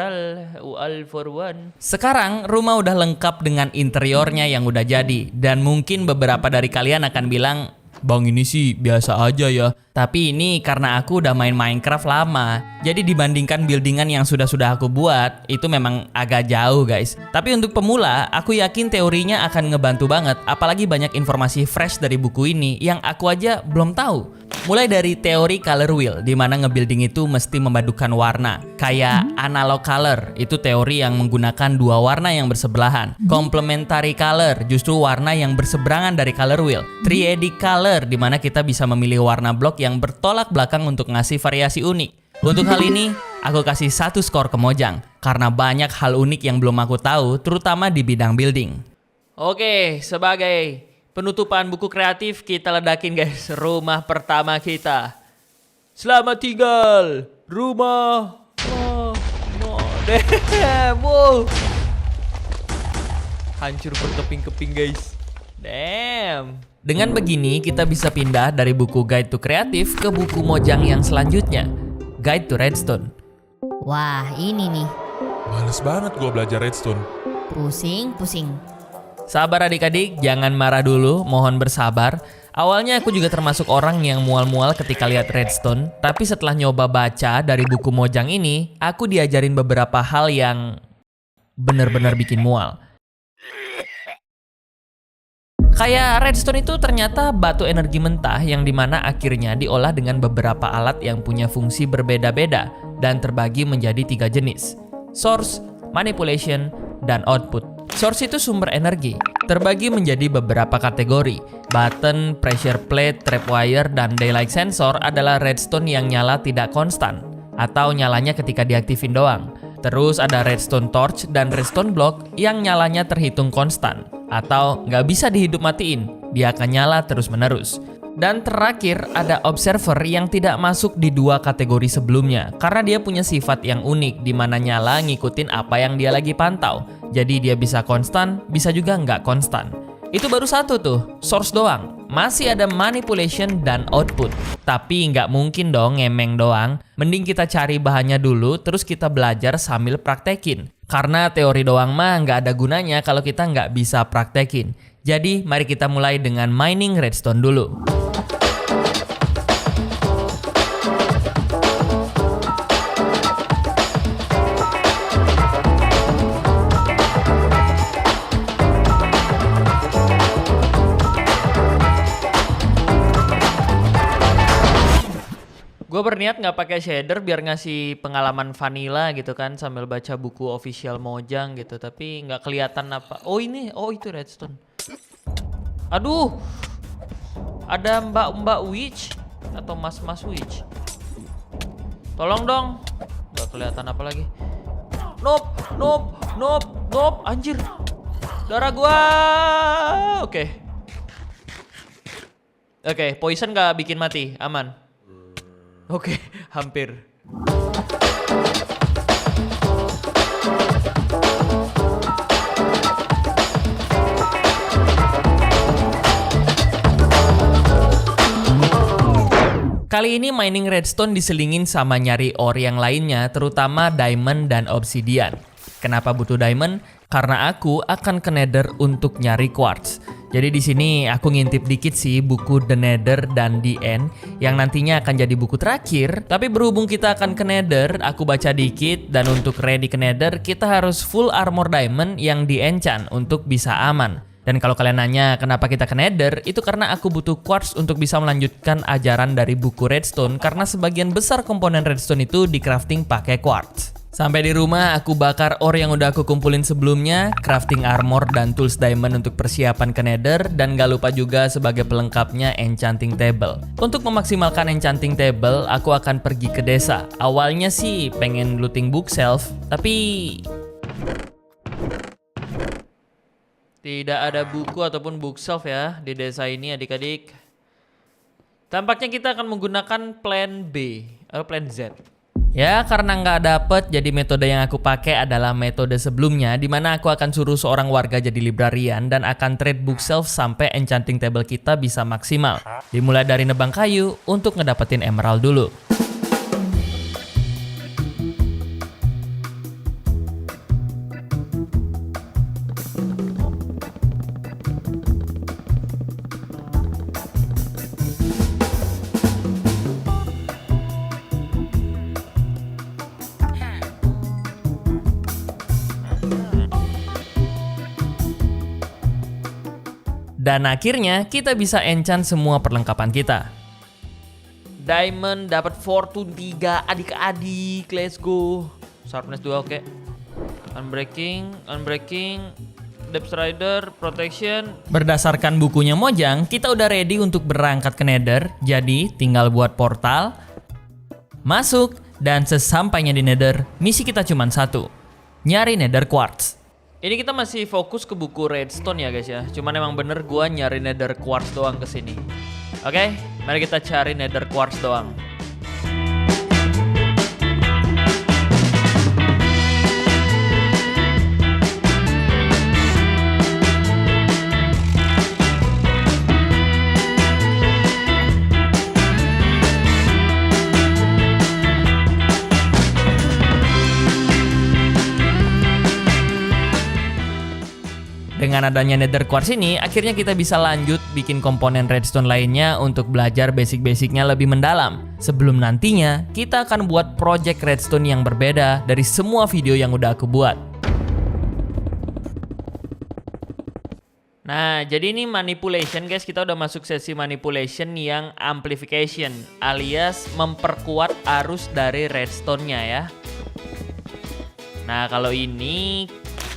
all for one. Sekarang rumah udah lengkap dengan interiornya yang udah jadi, dan mungkin beberapa dari kalian akan bilang, "Bang, ini sih biasa aja ya." Tapi ini karena aku udah main Minecraft lama. Jadi dibandingkan buildingan yang sudah aku buat, itu memang agak jauh guys. Tapi untuk pemula, aku yakin teorinya akan ngebantu banget. Apalagi banyak informasi fresh dari buku ini yang aku aja belum tahu. Mulai dari teori color wheel, di mana nge-building itu mesti memadukan warna. Kayak analog color, itu teori yang menggunakan dua warna yang bersebelahan. Complementary color, justru warna yang berseberangan dari color wheel. Triadic color, di mana kita bisa memilih warna blok yang bertolak belakang untuk ngasih variasi unik. Untuk hal ini, aku kasih 1 skor ke Mojang, karena banyak hal unik yang belum aku tahu, terutama di bidang building. Oke, sebagai penutupan buku kreatif, kita ledakin guys rumah pertama kita. Selamat tinggal, rumah modern. Wow. Hancur berkeping-keping guys. Damn. Dengan begini kita bisa pindah dari buku Guide to Creative ke buku Mojang yang selanjutnya, Guide to Redstone. Wah, ini nih. Males banget gua belajar redstone. Pusing. Sabar adik-adik, jangan marah dulu, mohon bersabar. Awalnya aku juga termasuk orang yang mual-mual ketika lihat redstone, tapi setelah nyoba baca dari buku Mojang ini, aku diajarin beberapa hal yang benar-benar bikin mual. Kayak redstone itu ternyata batu energi mentah yang dimana akhirnya diolah dengan beberapa alat yang punya fungsi berbeda-beda dan terbagi menjadi 3 jenis: source, manipulation, dan output. Source itu sumber energi, terbagi menjadi beberapa kategori. Button, pressure plate, trapwire, dan daylight sensor adalah redstone yang nyala tidak konstan atau nyalanya ketika diaktifin doang. Terus ada redstone torch dan redstone block yang nyalanya terhitung konstan atau nggak bisa dihidup matiin, dia akan nyala terus-menerus. Dan terakhir ada observer yang tidak masuk di 2 kategori sebelumnya karena dia punya sifat yang unik di mana nyala ngikutin apa yang dia lagi pantau. Jadi dia bisa konstan, bisa juga nggak konstan. Itu baru 1 tuh, source doang. Masih ada manipulation dan output. Tapi nggak mungkin dong ngemeng doang. Mending kita cari bahannya dulu terus kita belajar sambil praktekin. Karena teori doang mah nggak ada gunanya kalau kita nggak bisa praktekin. Jadi mari kita mulai dengan mining redstone dulu. Gue berniat nggak pakai shader biar ngasih pengalaman vanilla gitu kan sambil baca buku official Mojang gitu, tapi nggak kelihatan apa. Oh itu redstone. Aduh, ada mbak witch atau mas witch. Tolong dong, nggak kelihatan apa lagi. Nope, anjir, darah gua. Oke, poison nggak bikin mati, aman. Oke, hampir. Kali ini mining redstone diselingin sama nyari ore yang lainnya, terutama diamond dan obsidian. Kenapa butuh diamond? Karena aku akan ke Nether untuk nyari quartz. Jadi di sini aku ngintip dikit sih buku The Nether dan The End yang nantinya akan jadi buku terakhir. Tapi berhubung kita akan ke Nether, aku baca dikit dan untuk ready ke Nether kita harus full armor diamond yang di-enchant untuk bisa aman. Dan kalau kalian nanya kenapa kita ke Nether, itu karena aku butuh quartz untuk bisa melanjutkan ajaran dari buku redstone karena sebagian besar komponen redstone itu di crafting pakai quartz. Sampai di rumah aku bakar ore yang udah aku kumpulin sebelumnya, crafting armor dan tools diamond untuk persiapan ke Nether, dan gak lupa juga sebagai pelengkapnya enchanting table. Untuk memaksimalkan enchanting table, aku akan pergi ke desa. Awalnya sih pengen looting bookshelf, tapi tidak ada buku ataupun bookshelf ya di desa ini adik-adik. Tampaknya kita akan menggunakan plan B atau plan Z. Ya, karena nggak dapet, jadi metode yang aku pakai adalah metode sebelumnya, di mana aku akan suruh seorang warga jadi librarian dan akan trade bookshelf sampai enchanting table kita bisa maksimal. Dimulai dari nebang kayu untuk ngedapetin emerald dulu. Dan akhirnya kita bisa enchant semua perlengkapan kita. Diamond dapat fortune 3 adik-adik, let's go. Sharpness 2 oke. Unbreaking, Depth Rider, Protection. Berdasarkan bukunya Mojang, kita udah ready untuk berangkat ke Nether. Jadi tinggal buat portal, masuk, dan sesampainya di Nether, misi kita cuma satu, nyari Nether Quartz. Ini kita masih fokus ke buku redstone ya guys ya. Cuman emang bener gua nyari Nether Quartz doang kesini. Oke, mari kita cari Nether Quartz doang. Dengan adanya Nether Quartz ini, akhirnya kita bisa lanjut bikin komponen redstone lainnya untuk belajar basic-basicnya lebih mendalam. Sebelum nantinya, kita akan buat project redstone yang berbeda dari semua video yang udah aku buat. Nah, jadi ini manipulation guys, kita udah masuk sesi manipulation yang amplification, alias memperkuat arus dari redstone-nya ya. Nah, kalau ini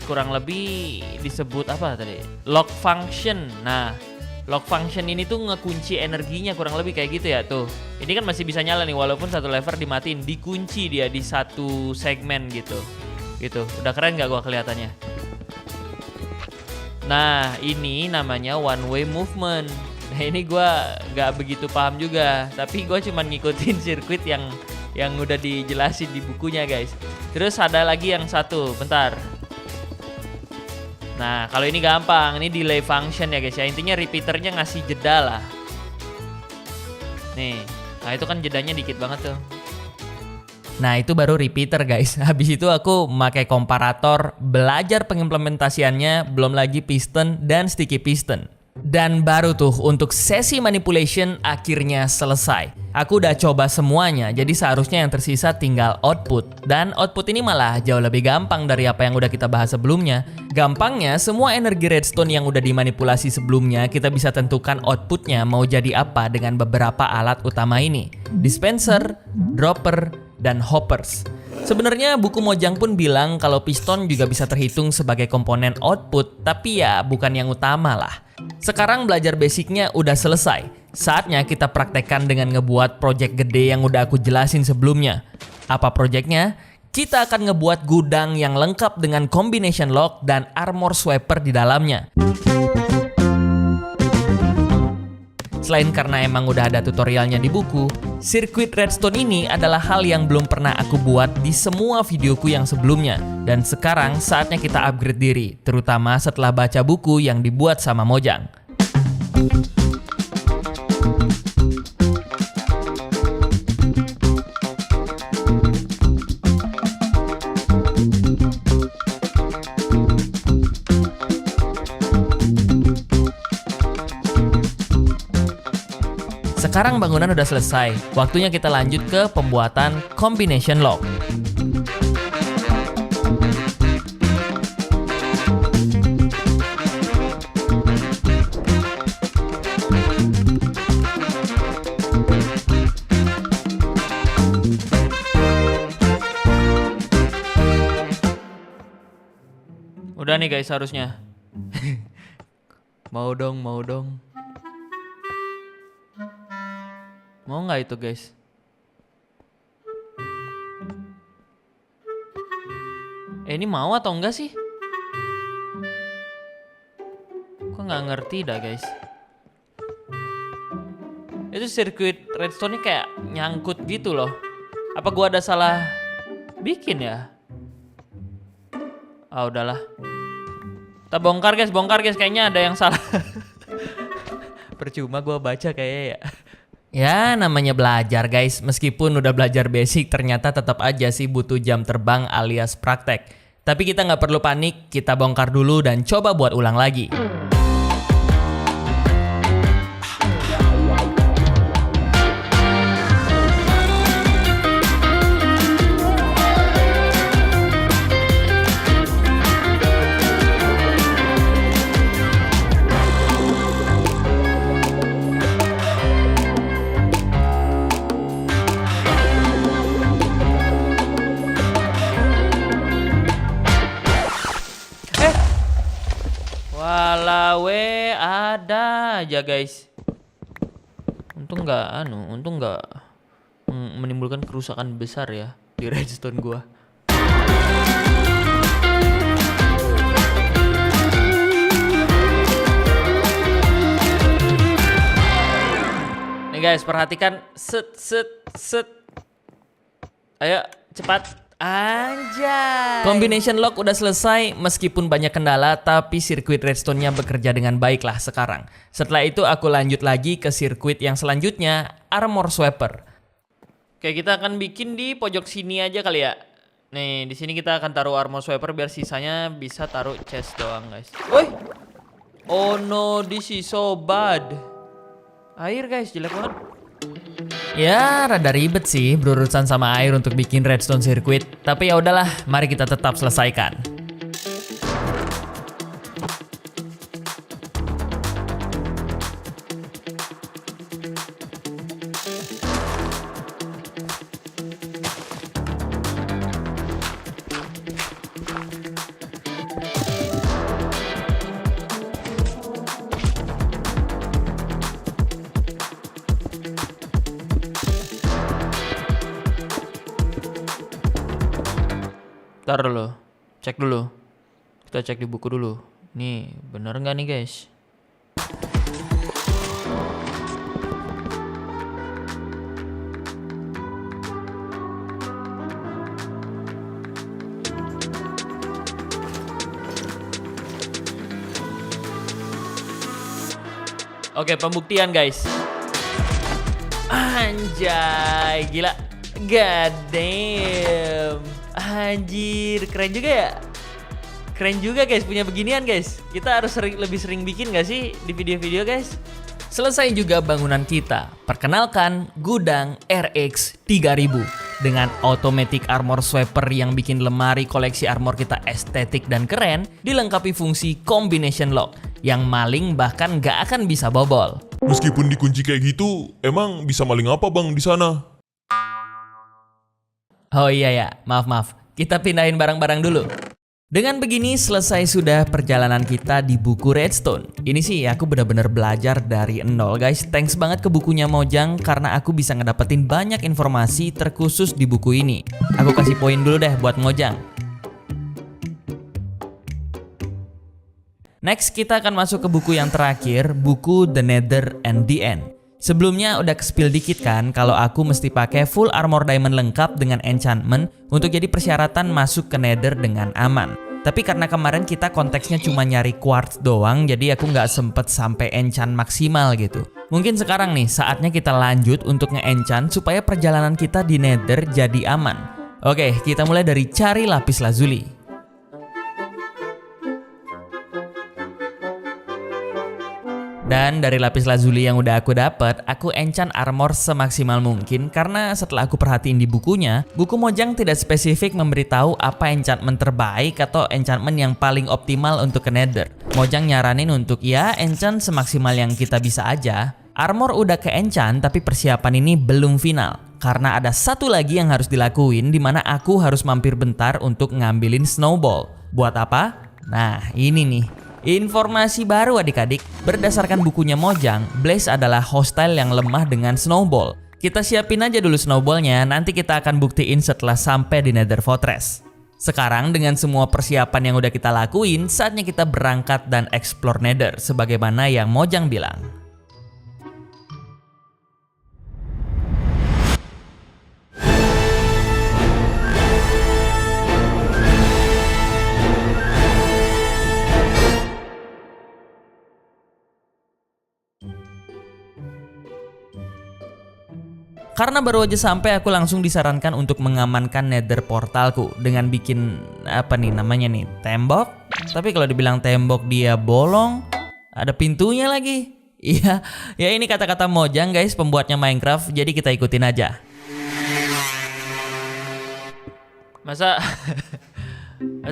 kurang lebih disebut apa tadi? Lock function. Nah, lock function ini tuh ngekunci energinya kurang lebih kayak gitu ya tuh. Ini kan masih bisa nyala nih walaupun satu lever dimatiin, dikunci dia di satu segmen gitu. Gitu. Udah keren nggak gua kelihatannya? Nah, ini namanya one way movement. Nah, ini gua nggak begitu paham juga, tapi gua cuma ngikutin sirkuit yang udah dijelasin di bukunya, guys. Terus ada lagi yang satu, bentar. Nah, kalau ini gampang, ini delay function ya, guys ya. Intinya repeaternya ngasih jeda lah. Nih, nah itu kan jedanya dikit banget tuh. Nah, itu baru repeater guys. Habis itu aku pakai komparator, belajar pengimplementasiannya, belum lagi piston dan sticky piston. Dan baru tuh untuk sesi manipulation akhirnya selesai. Aku udah coba semuanya, jadi seharusnya yang tersisa tinggal output. Dan output ini malah jauh lebih gampang dari apa yang udah kita bahas sebelumnya. Gampangnya, semua energi redstone yang udah dimanipulasi sebelumnya, kita bisa tentukan outputnya mau jadi apa dengan beberapa alat utama ini. Dispenser, dropper, dan hoppers. Sebenarnya buku Mojang pun bilang kalau piston juga bisa terhitung sebagai komponen output, tapi ya bukan yang utama lah. Sekarang belajar basicnya udah selesai. Saatnya kita praktekkan dengan ngebuat project gede yang udah aku jelasin sebelumnya. Apa projectnya? Kita akan ngebuat gudang yang lengkap dengan combination lock dan armor sweeper di dalamnya. Selain karena emang udah ada tutorialnya di buku, sirkuit redstone ini adalah hal yang belum pernah aku buat di semua videoku yang sebelumnya. Dan sekarang saatnya kita upgrade diri, terutama setelah baca buku yang dibuat sama Mojang. Sekarang bangunan udah selesai, waktunya kita lanjut ke pembuatan combination lock. Udah nih guys harusnya. Mau dong. Mau nggak itu guys? Ini mau atau enggak sih? Kok nggak ngerti dah guys. Itu sirkuit redstone-nya kayak nyangkut gitu loh. Apa gua ada salah bikin ya? Ah udahlah. Kita bongkar guys, kayaknya ada yang salah. Percuma gua baca kayaknya ya. Ya namanya belajar guys, meskipun udah belajar basic ternyata tetap aja sih butuh jam terbang alias praktek. Tapi kita nggak perlu panik, kita bongkar dulu dan coba buat ulang lagi. Walawe ada aja guys. Untung nggak menimbulkan kerusakan besar ya di redstone gua. Nih guys, perhatikan set. Ayo cepat. Anjay. Combination lock udah selesai, meskipun banyak kendala, tapi sirkuit redstone-nya bekerja dengan baik lah sekarang. Setelah itu aku lanjut lagi ke sirkuit yang selanjutnya, armor sweeper. Oke, kita akan bikin di pojok sini aja kali ya. Nih, di sini kita akan taruh armor swiper biar sisanya bisa taruh chest doang, guys. Woi. Oh no, this is so bad. Air, guys, jelek banget. Ya, rada ribet sih berurusan sama air untuk bikin redstone circuit. Tapi ya udahlah, mari kita tetap selesaikan. Ntar dulu, cek dulu. Kita cek di buku dulu. Nih, bener nggak nih guys? Oke, pembuktian guys. Anjay, gila. God damn. Anjir, keren juga ya. Keren juga guys punya beginian guys. Kita harus lebih sering bikin gak sih di video-video guys? Selesai juga bangunan kita. Perkenalkan gudang RX 3000 dengan automatic armor sweeper yang bikin lemari koleksi armor kita estetik dan keren, dilengkapi fungsi combination lock yang maling bahkan gak akan bisa bobol. Meskipun dikunci kayak gitu, emang bisa maling apa bang di sana? Oh iya ya, maaf. Kita pindahin barang-barang dulu. Dengan begini selesai sudah perjalanan kita di buku Redstone. Ini sih aku benar-benar belajar dari nol guys. Thanks banget ke bukunya Mojang karena aku bisa ngedapetin banyak informasi terkhusus di buku ini. Aku kasih poin dulu deh buat Mojang. Next kita akan masuk ke buku yang terakhir, buku The Nether and the End. Sebelumnya udah ke-spill dikit kan kalau aku mesti pakai full armor diamond lengkap dengan enchantment untuk jadi persyaratan masuk ke Nether dengan aman. Tapi karena kemarin kita konteksnya cuma nyari quartz doang, jadi aku nggak sempet sampai enchant maksimal gitu. Mungkin sekarang nih saatnya kita lanjut untuk nge-enchant supaya perjalanan kita di Nether jadi aman. Oke, kita mulai dari cari lapis lazuli. Dan dari lapis lazuli yang udah aku dapet, aku enchant armor semaksimal mungkin karena setelah aku perhatiin di bukunya, buku Mojang tidak spesifik memberitahu apa enchantment terbaik atau enchantment yang paling optimal untuk ke Nether. Mojang nyaranin untuk ya enchant semaksimal yang kita bisa aja. Armor udah ke enchant tapi persiapan ini belum final karena ada satu lagi yang harus dilakuin di mana aku harus mampir bentar untuk ngambilin snowball. Buat apa? Nah, ini nih. Informasi baru adik-adik, berdasarkan bukunya Mojang, Blaze adalah hostile yang lemah dengan snowball. Kita siapin aja dulu snowballnya, nanti kita akan buktiin setelah sampai di Nether Fortress. Sekarang dengan semua persiapan yang udah kita lakuin, saatnya kita berangkat dan explore Nether, sebagaimana yang Mojang bilang. Karena baru aja sampai, aku langsung disarankan untuk mengamankan Nether portalku dengan bikin apa nih namanya nih, tembok. Tapi kalau dibilang tembok dia bolong, ada pintunya lagi. Iya, ya ini kata-kata Mojang guys, pembuatnya Minecraft. Jadi kita ikutin aja. Masa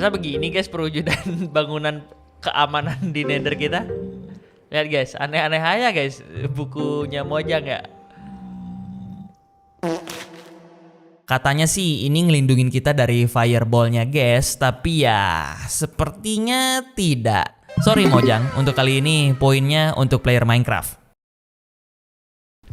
begini guys perwujudan bangunan keamanan di Nether kita? Lihat guys, aneh-aneh aja guys bukunya Mojang ya. Katanya sih ini ngelindungin kita dari fireball-nya guys, tapi ya sepertinya tidak. Sorry Mojang, untuk kali ini poinnya untuk player Minecraft.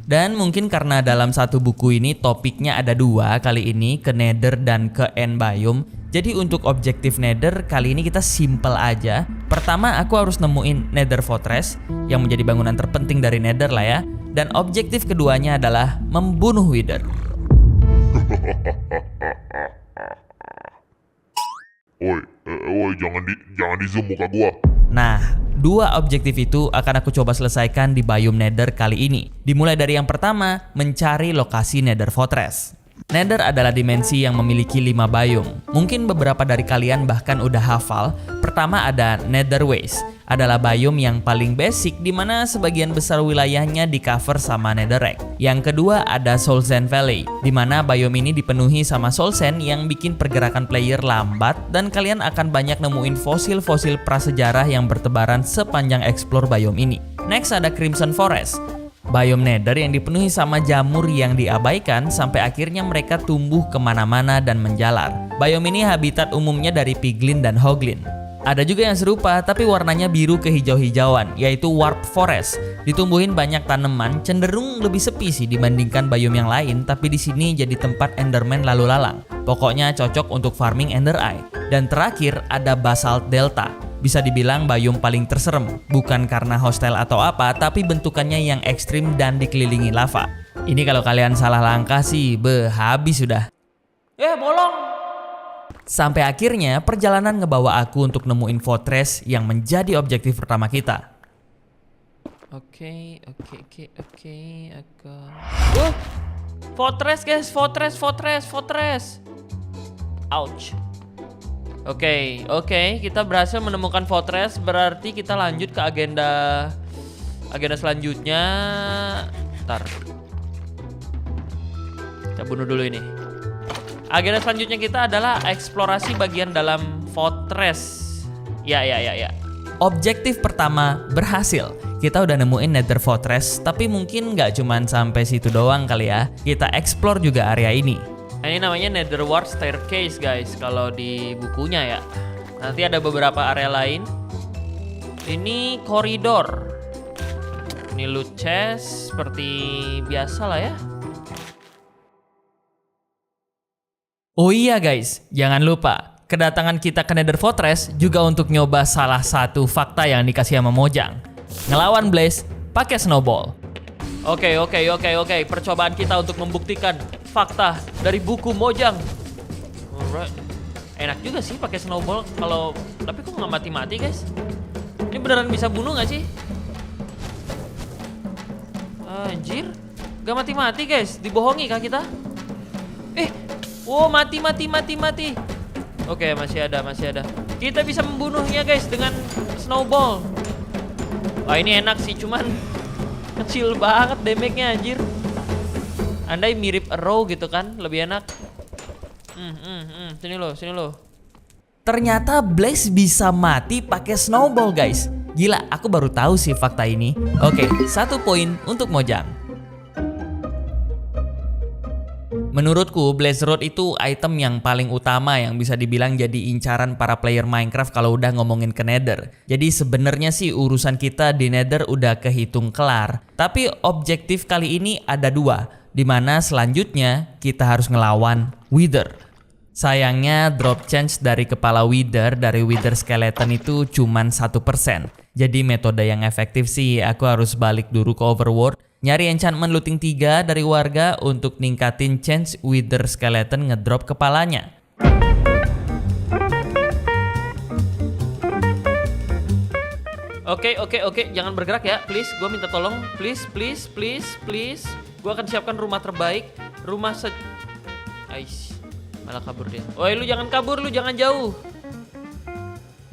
Dan mungkin karena dalam satu buku ini topiknya ada dua kali ini, ke Nether dan ke End Biome. Jadi untuk objektif Nether kali ini kita simple aja. Pertama aku harus nemuin Nether Fortress yang menjadi bangunan terpenting dari Nether lah ya. Dan objektif keduanya adalah membunuh Wither. Oi, jangan di zoom muka gua. Nah, dua objektif itu akan aku coba selesaikan di biome Nether kali ini. Dimulai dari yang pertama, mencari lokasi Nether Fortress. Nether adalah dimensi yang memiliki 5 biome. Mungkin beberapa dari kalian bahkan udah hafal. Pertama ada Nether Waste, adalah biome yang paling basic di mana sebagian besar wilayahnya di cover sama Netherrack. Yang kedua ada Soul Sand Valley, di mana biome ini dipenuhi sama Soul Sand yang bikin pergerakan player lambat dan kalian akan banyak nemuin fosil-fosil prasejarah yang bertebaran sepanjang explore biome ini. Next ada Crimson Forest, biome Nether yang dipenuhi sama jamur yang diabaikan sampai akhirnya mereka tumbuh kemana-mana dan menjalar. Biome ini habitat umumnya dari piglin dan hoglin. Ada juga yang serupa tapi warnanya biru kehijau-hijauan, yaitu Warp Forest. Ditumbuhin banyak tanaman, cenderung lebih sepi sih dibandingkan biome yang lain, tapi di sini jadi tempat Enderman lalu lalang. Pokoknya cocok untuk farming Ender Eye. Dan terakhir ada Basalt Delta. Bisa dibilang biome paling terserem, bukan karena hostile atau apa, tapi bentukannya yang ekstrim dan dikelilingi lava. Ini kalau kalian salah langkah sih, habis sudah. Bolong! Sampai akhirnya perjalanan ngebawa aku untuk nemuin fortress yang menjadi objektif pertama kita. Oke. Fortress guys, fortress. Ouch. Oke, kita berhasil menemukan fortress, berarti kita lanjut ke agenda selanjutnya. Ntar. Kita bunuh dulu ini. Agenda selanjutnya kita adalah eksplorasi bagian dalam fortress. Ya. Objektif pertama berhasil. Kita udah nemuin Nether Fortress, tapi mungkin nggak cuman sampai situ doang kali ya. Kita explore juga area ini. Nah, ini namanya Netherward Staircase guys, kalau di bukunya ya. Nanti ada beberapa area lain. Ini koridor. Ini loot chest seperti biasa lah ya. Oh iya guys, jangan lupa, kedatangan kita ke Nether Fortress juga untuk nyoba salah satu fakta yang dikasih sama Mojang. Ngelawan Blaze pakai snowball. Oke. Percobaan kita untuk membuktikan fakta dari buku Mojang. Alright. Enak juga sih pakai snowball kalau, tapi kok nggak mati-mati guys? Ini beneran bisa bunuh nggak sih? Anjir, nggak mati-mati guys, dibohongi kah kita? Mati. Oke, masih ada. Kita bisa membunuhnya guys dengan snowball. Wah, ini enak sih, cuman kecil banget damage-nya anjir. Andai mirip arrow gitu kan, lebih enak. Sini lo. Ternyata Blaze bisa mati pakai snowball guys. Gila, aku baru tahu sih fakta ini. Oke, 1 poin untuk Mojang. Menurutku Blaze Road itu item yang paling utama yang bisa dibilang jadi incaran para player Minecraft kalau udah ngomongin ke Nether. Jadi sebenarnya sih urusan kita di Nether udah kehitung kelar. Tapi objektif kali ini ada 2, dimana selanjutnya kita harus ngelawan Wither. Sayangnya drop chance dari kepala Wither dari Wither skeleton itu cuman 1%. Jadi metode yang efektif sih aku harus balik dulu ke Overworld, nyari enchantment looting 3 dari warga untuk ningkatin chance Wither skeleton ngedrop kepalanya. Oke, jangan bergerak ya, please. Gue minta tolong, please. Gue akan siapkan rumah terbaik, Aish, malah kabur dia. Oi, lu jangan kabur, lu jangan jauh.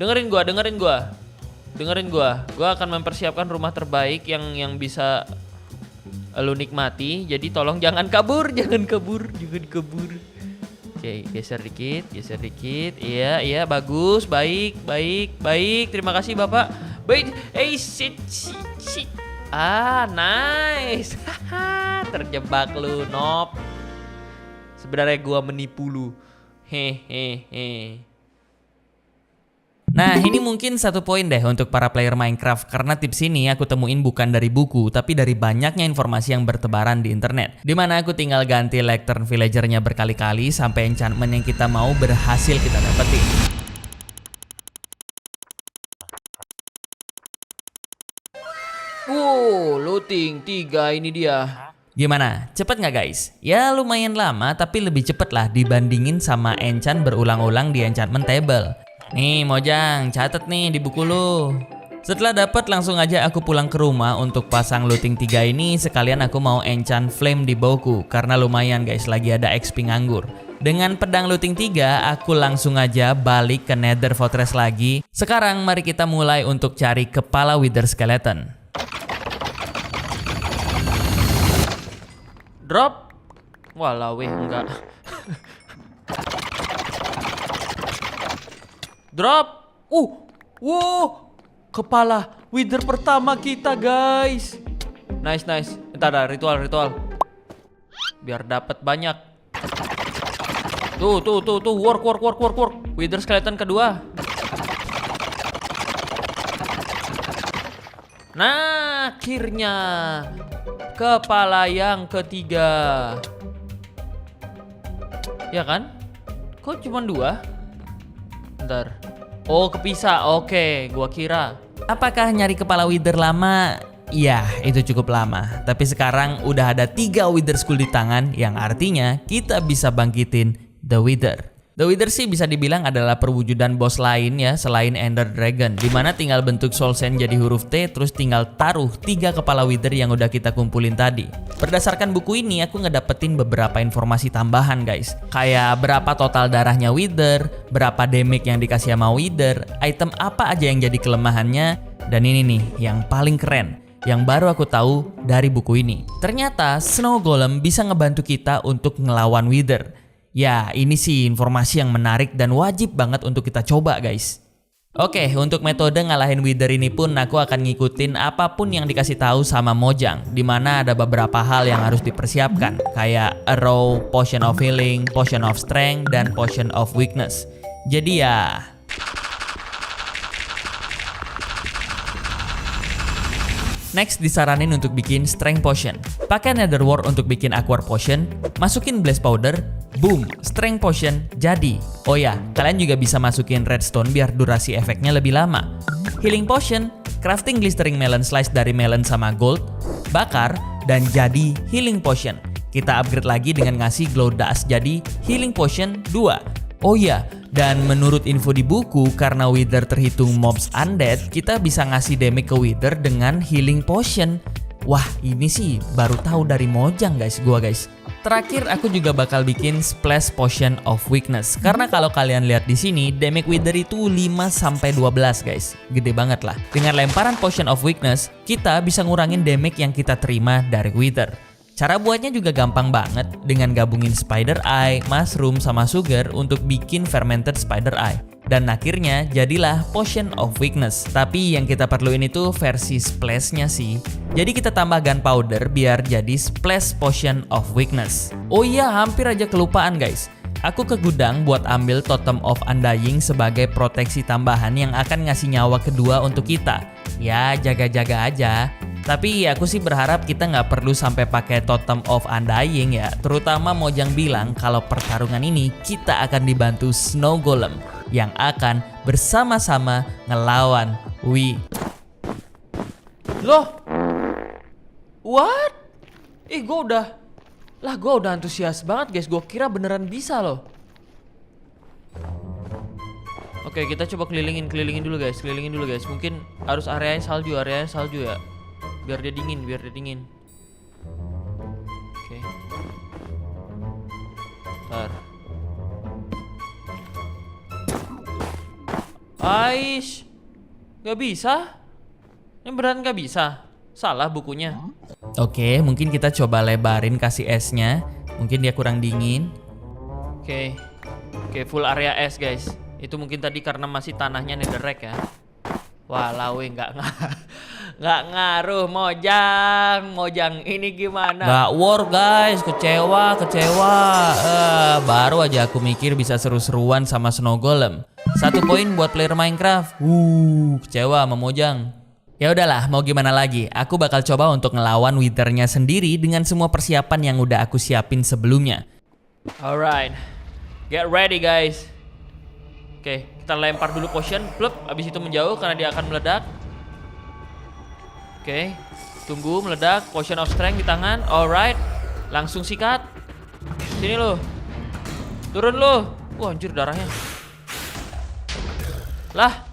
Dengerin gua. Gua akan mempersiapkan rumah terbaik yang bisa lu nikmati. Jadi tolong jangan kabur. Oke, geser dikit. Iya, bagus, baik. Terima kasih Bapak. Baik, shit. Nice. Terjebak lu, Nop. Sebenarnya gua menipu lu. Hehehe. Nah, ini mungkin 1 poin deh untuk para player Minecraft, karena tips ini aku temuin bukan dari buku, tapi dari banyaknya informasi yang bertebaran di internet. Dimana aku tinggal ganti Lectern Villager-nya berkali-kali sampai enchantment yang kita mau berhasil kita dapetin. Looting 3 ini dia. Gimana? Cepet nggak guys? Ya lumayan lama, tapi lebih cepet lah dibandingin sama enchant berulang-ulang di enchantment table. Nih Mojang, catet nih di buku lu. Setelah dapat langsung aja aku pulang ke rumah untuk pasang looting 3 ini. Sekalian aku mau enchant flame di bawku karena lumayan guys, lagi ada XP nganggur. Dengan pedang looting 3 aku langsung aja balik ke Nether Fortress lagi. Sekarang mari kita mulai untuk cari kepala Wither Skeleton. Drop. Walah weh, enggak. Drop. Wow. Kepala Wither pertama kita, guys. Nice. Entar ada ritual. Biar dapat banyak. Tuh. Work. Wither skeleton kedua. Nah, akhirnya kepala yang ketiga. Ya kan? Kok cuma 2? Bentar. Oh, kepisah. Oke, gua kira. Apakah nyari kepala Wither lama? Ya, itu cukup lama. Tapi sekarang udah ada 3 Wither Skull di tangan, yang artinya kita bisa bangkitin The Wither. The Wither sih bisa dibilang adalah perwujudan boss lain ya selain Ender Dragon, dimana tinggal bentuk Soul Sand jadi huruf T, terus tinggal taruh 3 kepala Wither yang udah kita kumpulin tadi. Berdasarkan buku ini aku ngedapetin beberapa informasi tambahan guys, kayak berapa total darahnya Wither, berapa damage yang dikasih sama Wither, item apa aja yang jadi kelemahannya, dan ini nih yang paling keren yang baru aku tahu dari buku ini. Ternyata Snow Golem bisa ngebantu kita untuk ngelawan Wither. Ya, ini sih informasi yang menarik dan wajib banget untuk kita coba guys. Oke, untuk metode ngalahin Wither ini pun aku akan ngikutin apapun yang dikasih tahu sama Mojang, dimana ada beberapa hal yang harus dipersiapkan, kayak Arrow, Potion of Healing, Potion of Strength, dan Potion of Weakness. Jadi ya... Next disaranin untuk bikin Strength Potion. Pakai Nether Wart untuk bikin Aqua Potion, masukin Blaze Powder, boom, Strength Potion jadi. Oh ya, kalian juga bisa masukin Redstone biar durasi efeknya lebih lama. Healing Potion, crafting Glistering Melon Slice dari melon sama gold, bakar, dan jadi Healing Potion. Kita upgrade lagi dengan ngasih Glow Dust jadi Healing Potion 2. Oh iya, dan menurut info di buku, karena Wither terhitung mobs undead, kita bisa ngasih damage ke Wither dengan Healing Potion. Wah, ini sih baru tahu dari Mojang guys. Terakhir aku juga bakal bikin Splash Potion of Weakness, karena kalau kalian lihat di sini damage Wither itu 5-12 guys. Gede banget lah. Dengan lemparan Potion of Weakness, kita bisa ngurangin damage yang kita terima dari Wither. Cara buatnya juga gampang banget dengan gabungin Spider Eye, Mushroom, sama Sugar untuk bikin Fermented Spider Eye. Dan akhirnya jadilah Potion of Weakness. Tapi yang kita perluin itu versi splash-nya sih. Jadi kita tambah Gunpowder biar jadi Splash Potion of Weakness. Oh iya, hampir aja kelupaan guys. Aku ke gudang buat ambil Totem of Undying sebagai proteksi tambahan yang akan ngasih nyawa kedua untuk kita. Ya, jaga-jaga aja. Tapi aku sih berharap kita nggak perlu sampai pakai Totem of Undying ya. Terutama Mojang bilang kalau pertarungan ini kita akan dibantu Snow Golem yang akan bersama-sama ngelawan Loh? What? Gue udah antusias banget guys. Gue kira beneran bisa loh. Oke, kita coba kelilingin dulu guys. Mungkin harus area salju ya. Biar dia dingin. Oke. Bentar. Aish, gak bisa. Ini beneran gak bisa. Salah bukunya. Oke, mungkin kita coba lebarin kasih esnya. Mungkin dia kurang dingin. Oke, full area es guys. Itu mungkin tadi karena masih tanahnya netherrack ya. Walau nggak ngaruh Mojang ini gimana? Nggak war guys, kecewa. Baru aja aku mikir bisa seru-seruan sama Snow Golem. 1 poin buat player Minecraft. Kecewa sama Mojang. Ya udahlah, mau gimana lagi? Aku bakal coba untuk ngelawan Wither-nya sendiri dengan semua persiapan yang udah aku siapin sebelumnya. Alright, get ready guys. Oke, kita lempar dulu potion, plup, abis itu menjauh karena dia akan meledak. Oke, tunggu meledak, Potion of Strength di tangan. Alright, langsung sikat. Sini lo, turun lo. Wah anjir darahnya. Lah,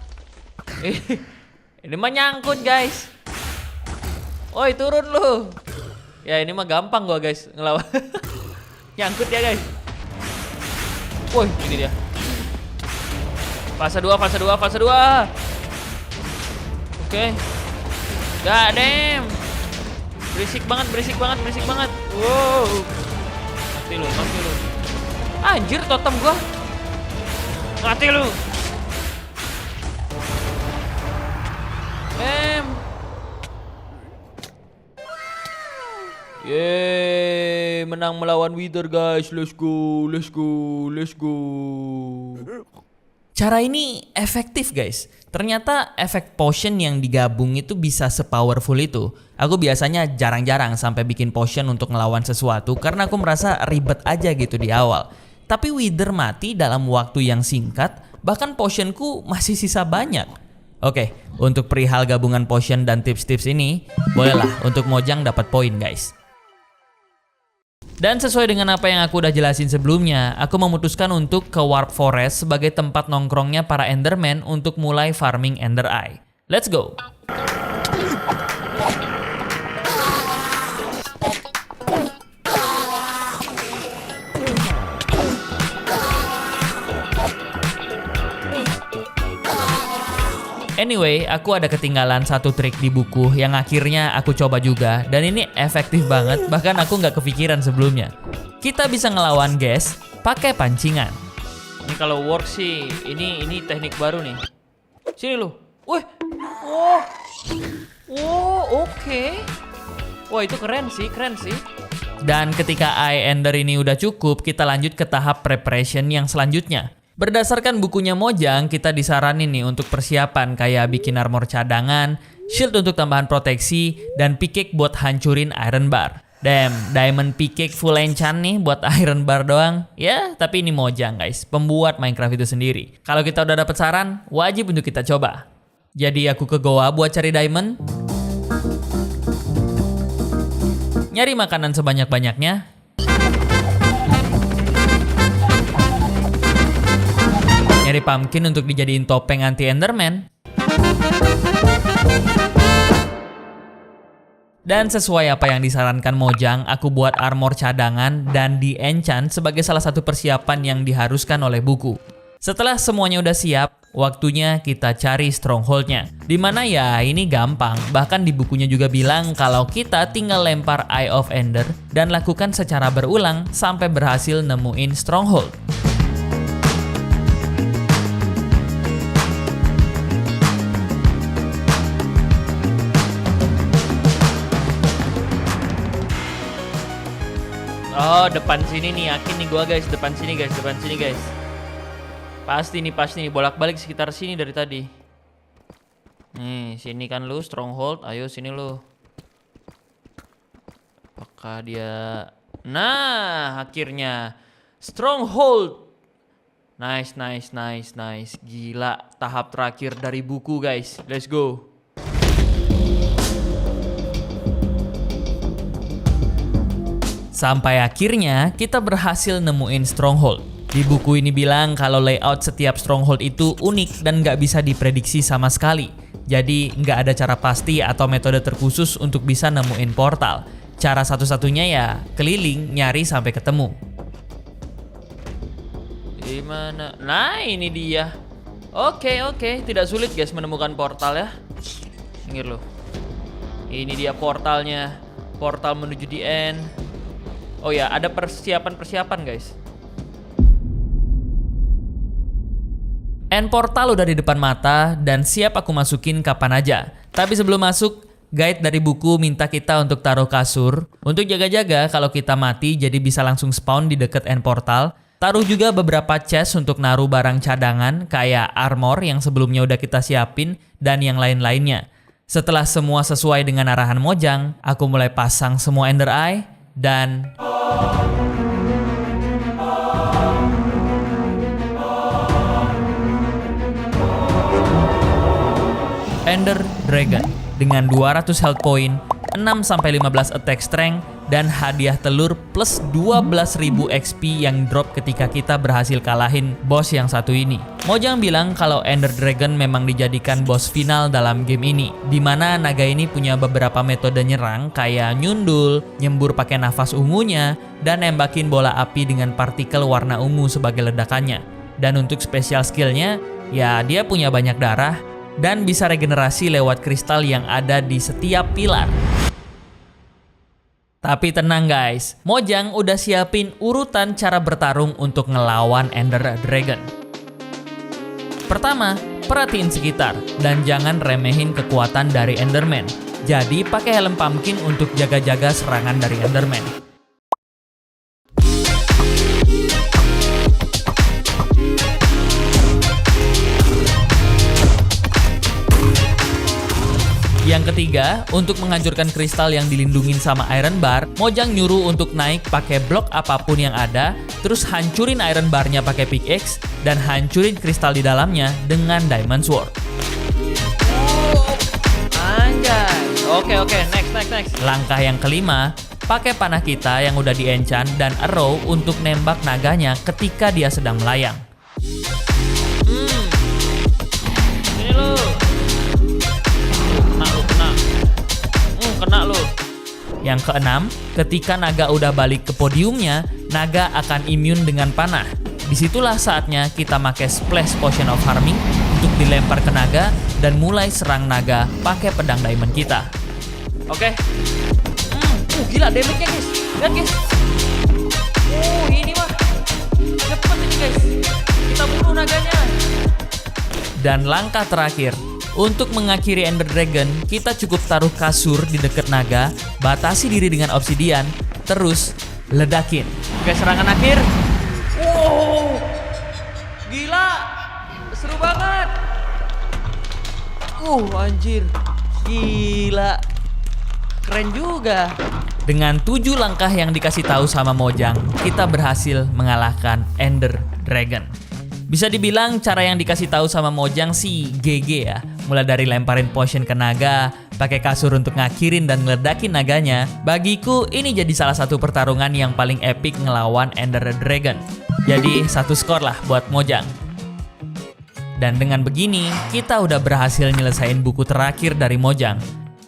Ini mah nyangkut guys. Woi turun lu. Ya ini mah gampang gua guys ngelawan. Nyangkut ya guys. Woi ini dia. Fase 2. Oke. God damn. Berisik banget. Wow. Mati lu. Anjir totem gua. Mati lu. Yeay, menang melawan Wither guys. Let's go. Cara ini efektif guys. Ternyata efek potion yang digabung itu bisa sepowerful itu. Aku biasanya jarang-jarang sampai bikin potion untuk ngelawan sesuatu karena aku merasa ribet aja gitu di awal. Tapi Wither mati dalam waktu yang singkat, bahkan potionku masih sisa banyak. Oke, untuk perihal gabungan potion dan tips-tips ini, bolehlah untuk Mojang dapat poin guys. Dan sesuai dengan apa yang aku udah jelasin sebelumnya, aku memutuskan untuk ke Warp Forest sebagai tempat nongkrongnya para Enderman untuk mulai farming Ender Eye. Let's go! Anyway, aku ada ketinggalan satu trik di buku yang akhirnya aku coba juga. Dan ini efektif banget, bahkan aku nggak kepikiran sebelumnya. Kita bisa ngelawan gas pakai pancingan. Ini kalau work sih, ini teknik baru nih. Sini lu. Wih, oke. Wah itu keren sih. Dan ketika Eye Ender ini udah cukup, kita lanjut ke tahap preparation yang selanjutnya. Berdasarkan bukunya Mojang, kita disaranin nih untuk persiapan kayak bikin armor cadangan, shield untuk tambahan proteksi, dan pickaxe buat hancurin iron bar. Damn, diamond pickaxe full enchant nih buat iron bar doang. Ya, tapi ini Mojang guys, pembuat Minecraft itu sendiri. Kalau kita udah dapet saran, wajib untuk kita coba. Jadi aku ke goa buat cari diamond. Nyari makanan sebanyak-banyaknya. Nyari pumpkin untuk dijadiin topeng anti Enderman. Dan sesuai apa yang disarankan Mojang, aku buat armor cadangan dan di-enchant sebagai salah satu persiapan yang diharuskan oleh buku. Setelah semuanya udah siap, waktunya kita cari stronghold-nya. Dimana ya ini gampang, bahkan di bukunya juga bilang kalau kita tinggal lempar Eye of Ender dan lakukan secara berulang sampai berhasil nemuin stronghold. Oh, depan sini nih, yakin nih gua guys, depan sini guys. Pasti nih, bolak-balik sekitar sini dari tadi. Nih, sini kan lu, stronghold, ayo sini lu. Apakah dia... Nah, akhirnya stronghold. Nice. Gila, tahap terakhir dari buku guys, let's go. Sampai akhirnya kita berhasil nemuin stronghold. Di buku ini bilang kalau layout setiap stronghold itu unik dan nggak bisa diprediksi sama sekali. Jadi nggak ada cara pasti atau metode terkhusus untuk bisa nemuin portal. Cara satu-satunya ya keliling nyari sampai ketemu. Gimana? Nah ini dia. Oke, tidak sulit guys menemukan portal ya. Minggir lo. Ini dia portalnya. Portal menuju di end. Oh ya, ada persiapan guys. End portal udah di depan mata dan siap aku masukin kapan aja. Tapi sebelum masuk, guide dari buku minta kita untuk taruh kasur untuk jaga-jaga kalau kita mati jadi bisa langsung spawn di deket end portal. Taruh juga beberapa chest untuk naruh barang cadangan kayak armor yang sebelumnya udah kita siapin dan yang lain-lainnya. Setelah semua sesuai dengan arahan Mojang, aku mulai pasang semua Ender Eye dan... Ender Dragon dengan 200 health point, 6-15 attack strength, dan hadiah telur plus 12.000 XP yang drop ketika kita berhasil kalahin bos yang satu ini. Mojang bilang kalau Ender Dragon memang dijadikan bos final dalam game ini, dimana naga ini punya beberapa metode nyerang kayak nyundul, nyembur pakai nafas ungunya, dan nembakin bola api dengan partikel warna ungu sebagai ledakannya. Dan untuk special skillnya, ya dia punya banyak darah dan bisa regenerasi lewat kristal yang ada di setiap pilar. Tapi tenang guys, Mojang udah siapin urutan cara bertarung untuk ngelawan Ender Dragon. Pertama, perhatiin sekitar dan jangan remehin kekuatan dari Enderman. Jadi pakai helm pumpkin untuk jaga-jaga serangan dari Enderman. Yang ketiga, untuk menghancurkan kristal yang dilindungin sama Iron Bar, Mojang nyuruh untuk naik pakai blok apapun yang ada, terus hancurin Iron Bar-nya pakai pickaxe, dan hancurin kristal di dalamnya dengan Diamond Sword. Anjay. Oke, next. Langkah yang kelima, pakai panah kita yang udah di-enchant dan arrow untuk nembak naganya ketika dia sedang melayang. Ini lo. Kena lo. Yang keenam, ketika naga udah balik ke podiumnya, naga akan immune dengan panah. Disitulah saatnya kita pakai Splash Potion of Harming untuk dilempar ke naga dan mulai serang naga pakai pedang diamond kita. Oke. Gila damage-nya guys. Lihat guys. Ini mah cepet ini guys. Kita bunuh naganya. Dan langkah terakhir, untuk mengakhiri Ender Dragon, kita cukup taruh kasur di dekat naga, batasi diri dengan obsidian, terus ledakin. Oke, serangan akhir. Wow, gila, seru banget. Anjir, gila, keren juga. Dengan 7 langkah yang dikasih tahu sama Mojang, kita berhasil mengalahkan Ender Dragon. Bisa dibilang cara yang dikasih tahu sama Mojang sih GG ya. Mulai dari lemparin potion ke naga, pakai kasur untuk ngakhirin dan ngeledakin naganya. Bagiku ini jadi salah satu pertarungan yang paling epic ngelawan Ender Dragon. Jadi 1 skor lah buat Mojang. Dan dengan begini, kita udah berhasil nyelesain buku terakhir dari Mojang.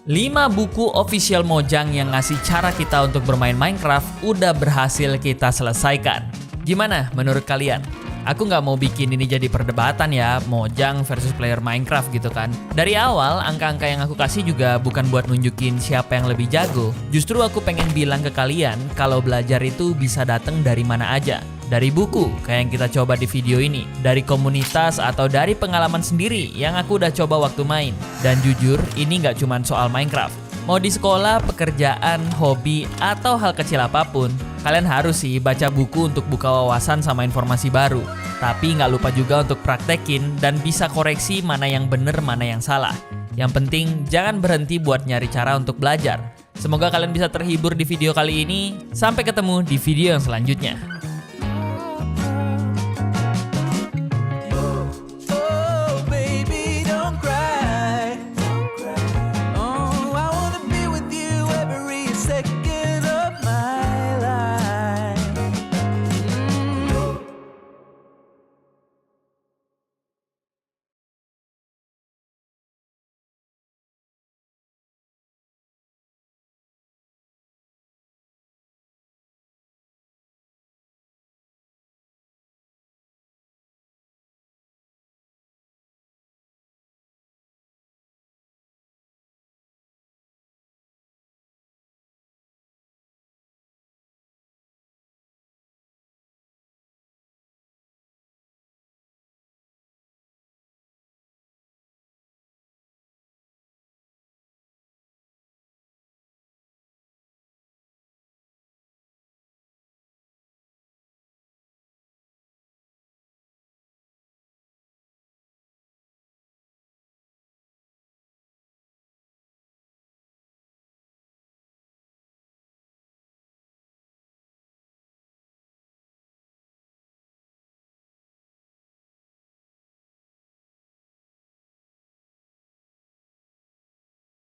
5 buku official Mojang yang ngasih cara kita untuk bermain Minecraft udah berhasil kita selesaikan. Gimana menurut kalian? Aku nggak mau bikin ini jadi perdebatan ya, Mojang versus player Minecraft gitu kan. Dari awal, angka-angka yang aku kasih juga bukan buat nunjukin siapa yang lebih jago. Justru aku pengen bilang ke kalian kalau belajar itu bisa datang dari mana aja. Dari buku, kayak yang kita coba di video ini. Dari komunitas atau dari pengalaman sendiri yang aku udah coba waktu main. Dan jujur, ini nggak cuma soal Minecraft. Mau di sekolah, pekerjaan, hobi, atau hal kecil apapun, kalian harus sih baca buku untuk buka wawasan sama informasi baru. Tapi nggak lupa juga untuk praktekin dan bisa koreksi mana yang bener, mana yang salah. Yang penting, jangan berhenti buat nyari cara untuk belajar. Semoga kalian bisa terhibur di video kali ini. Sampai ketemu di video yang selanjutnya.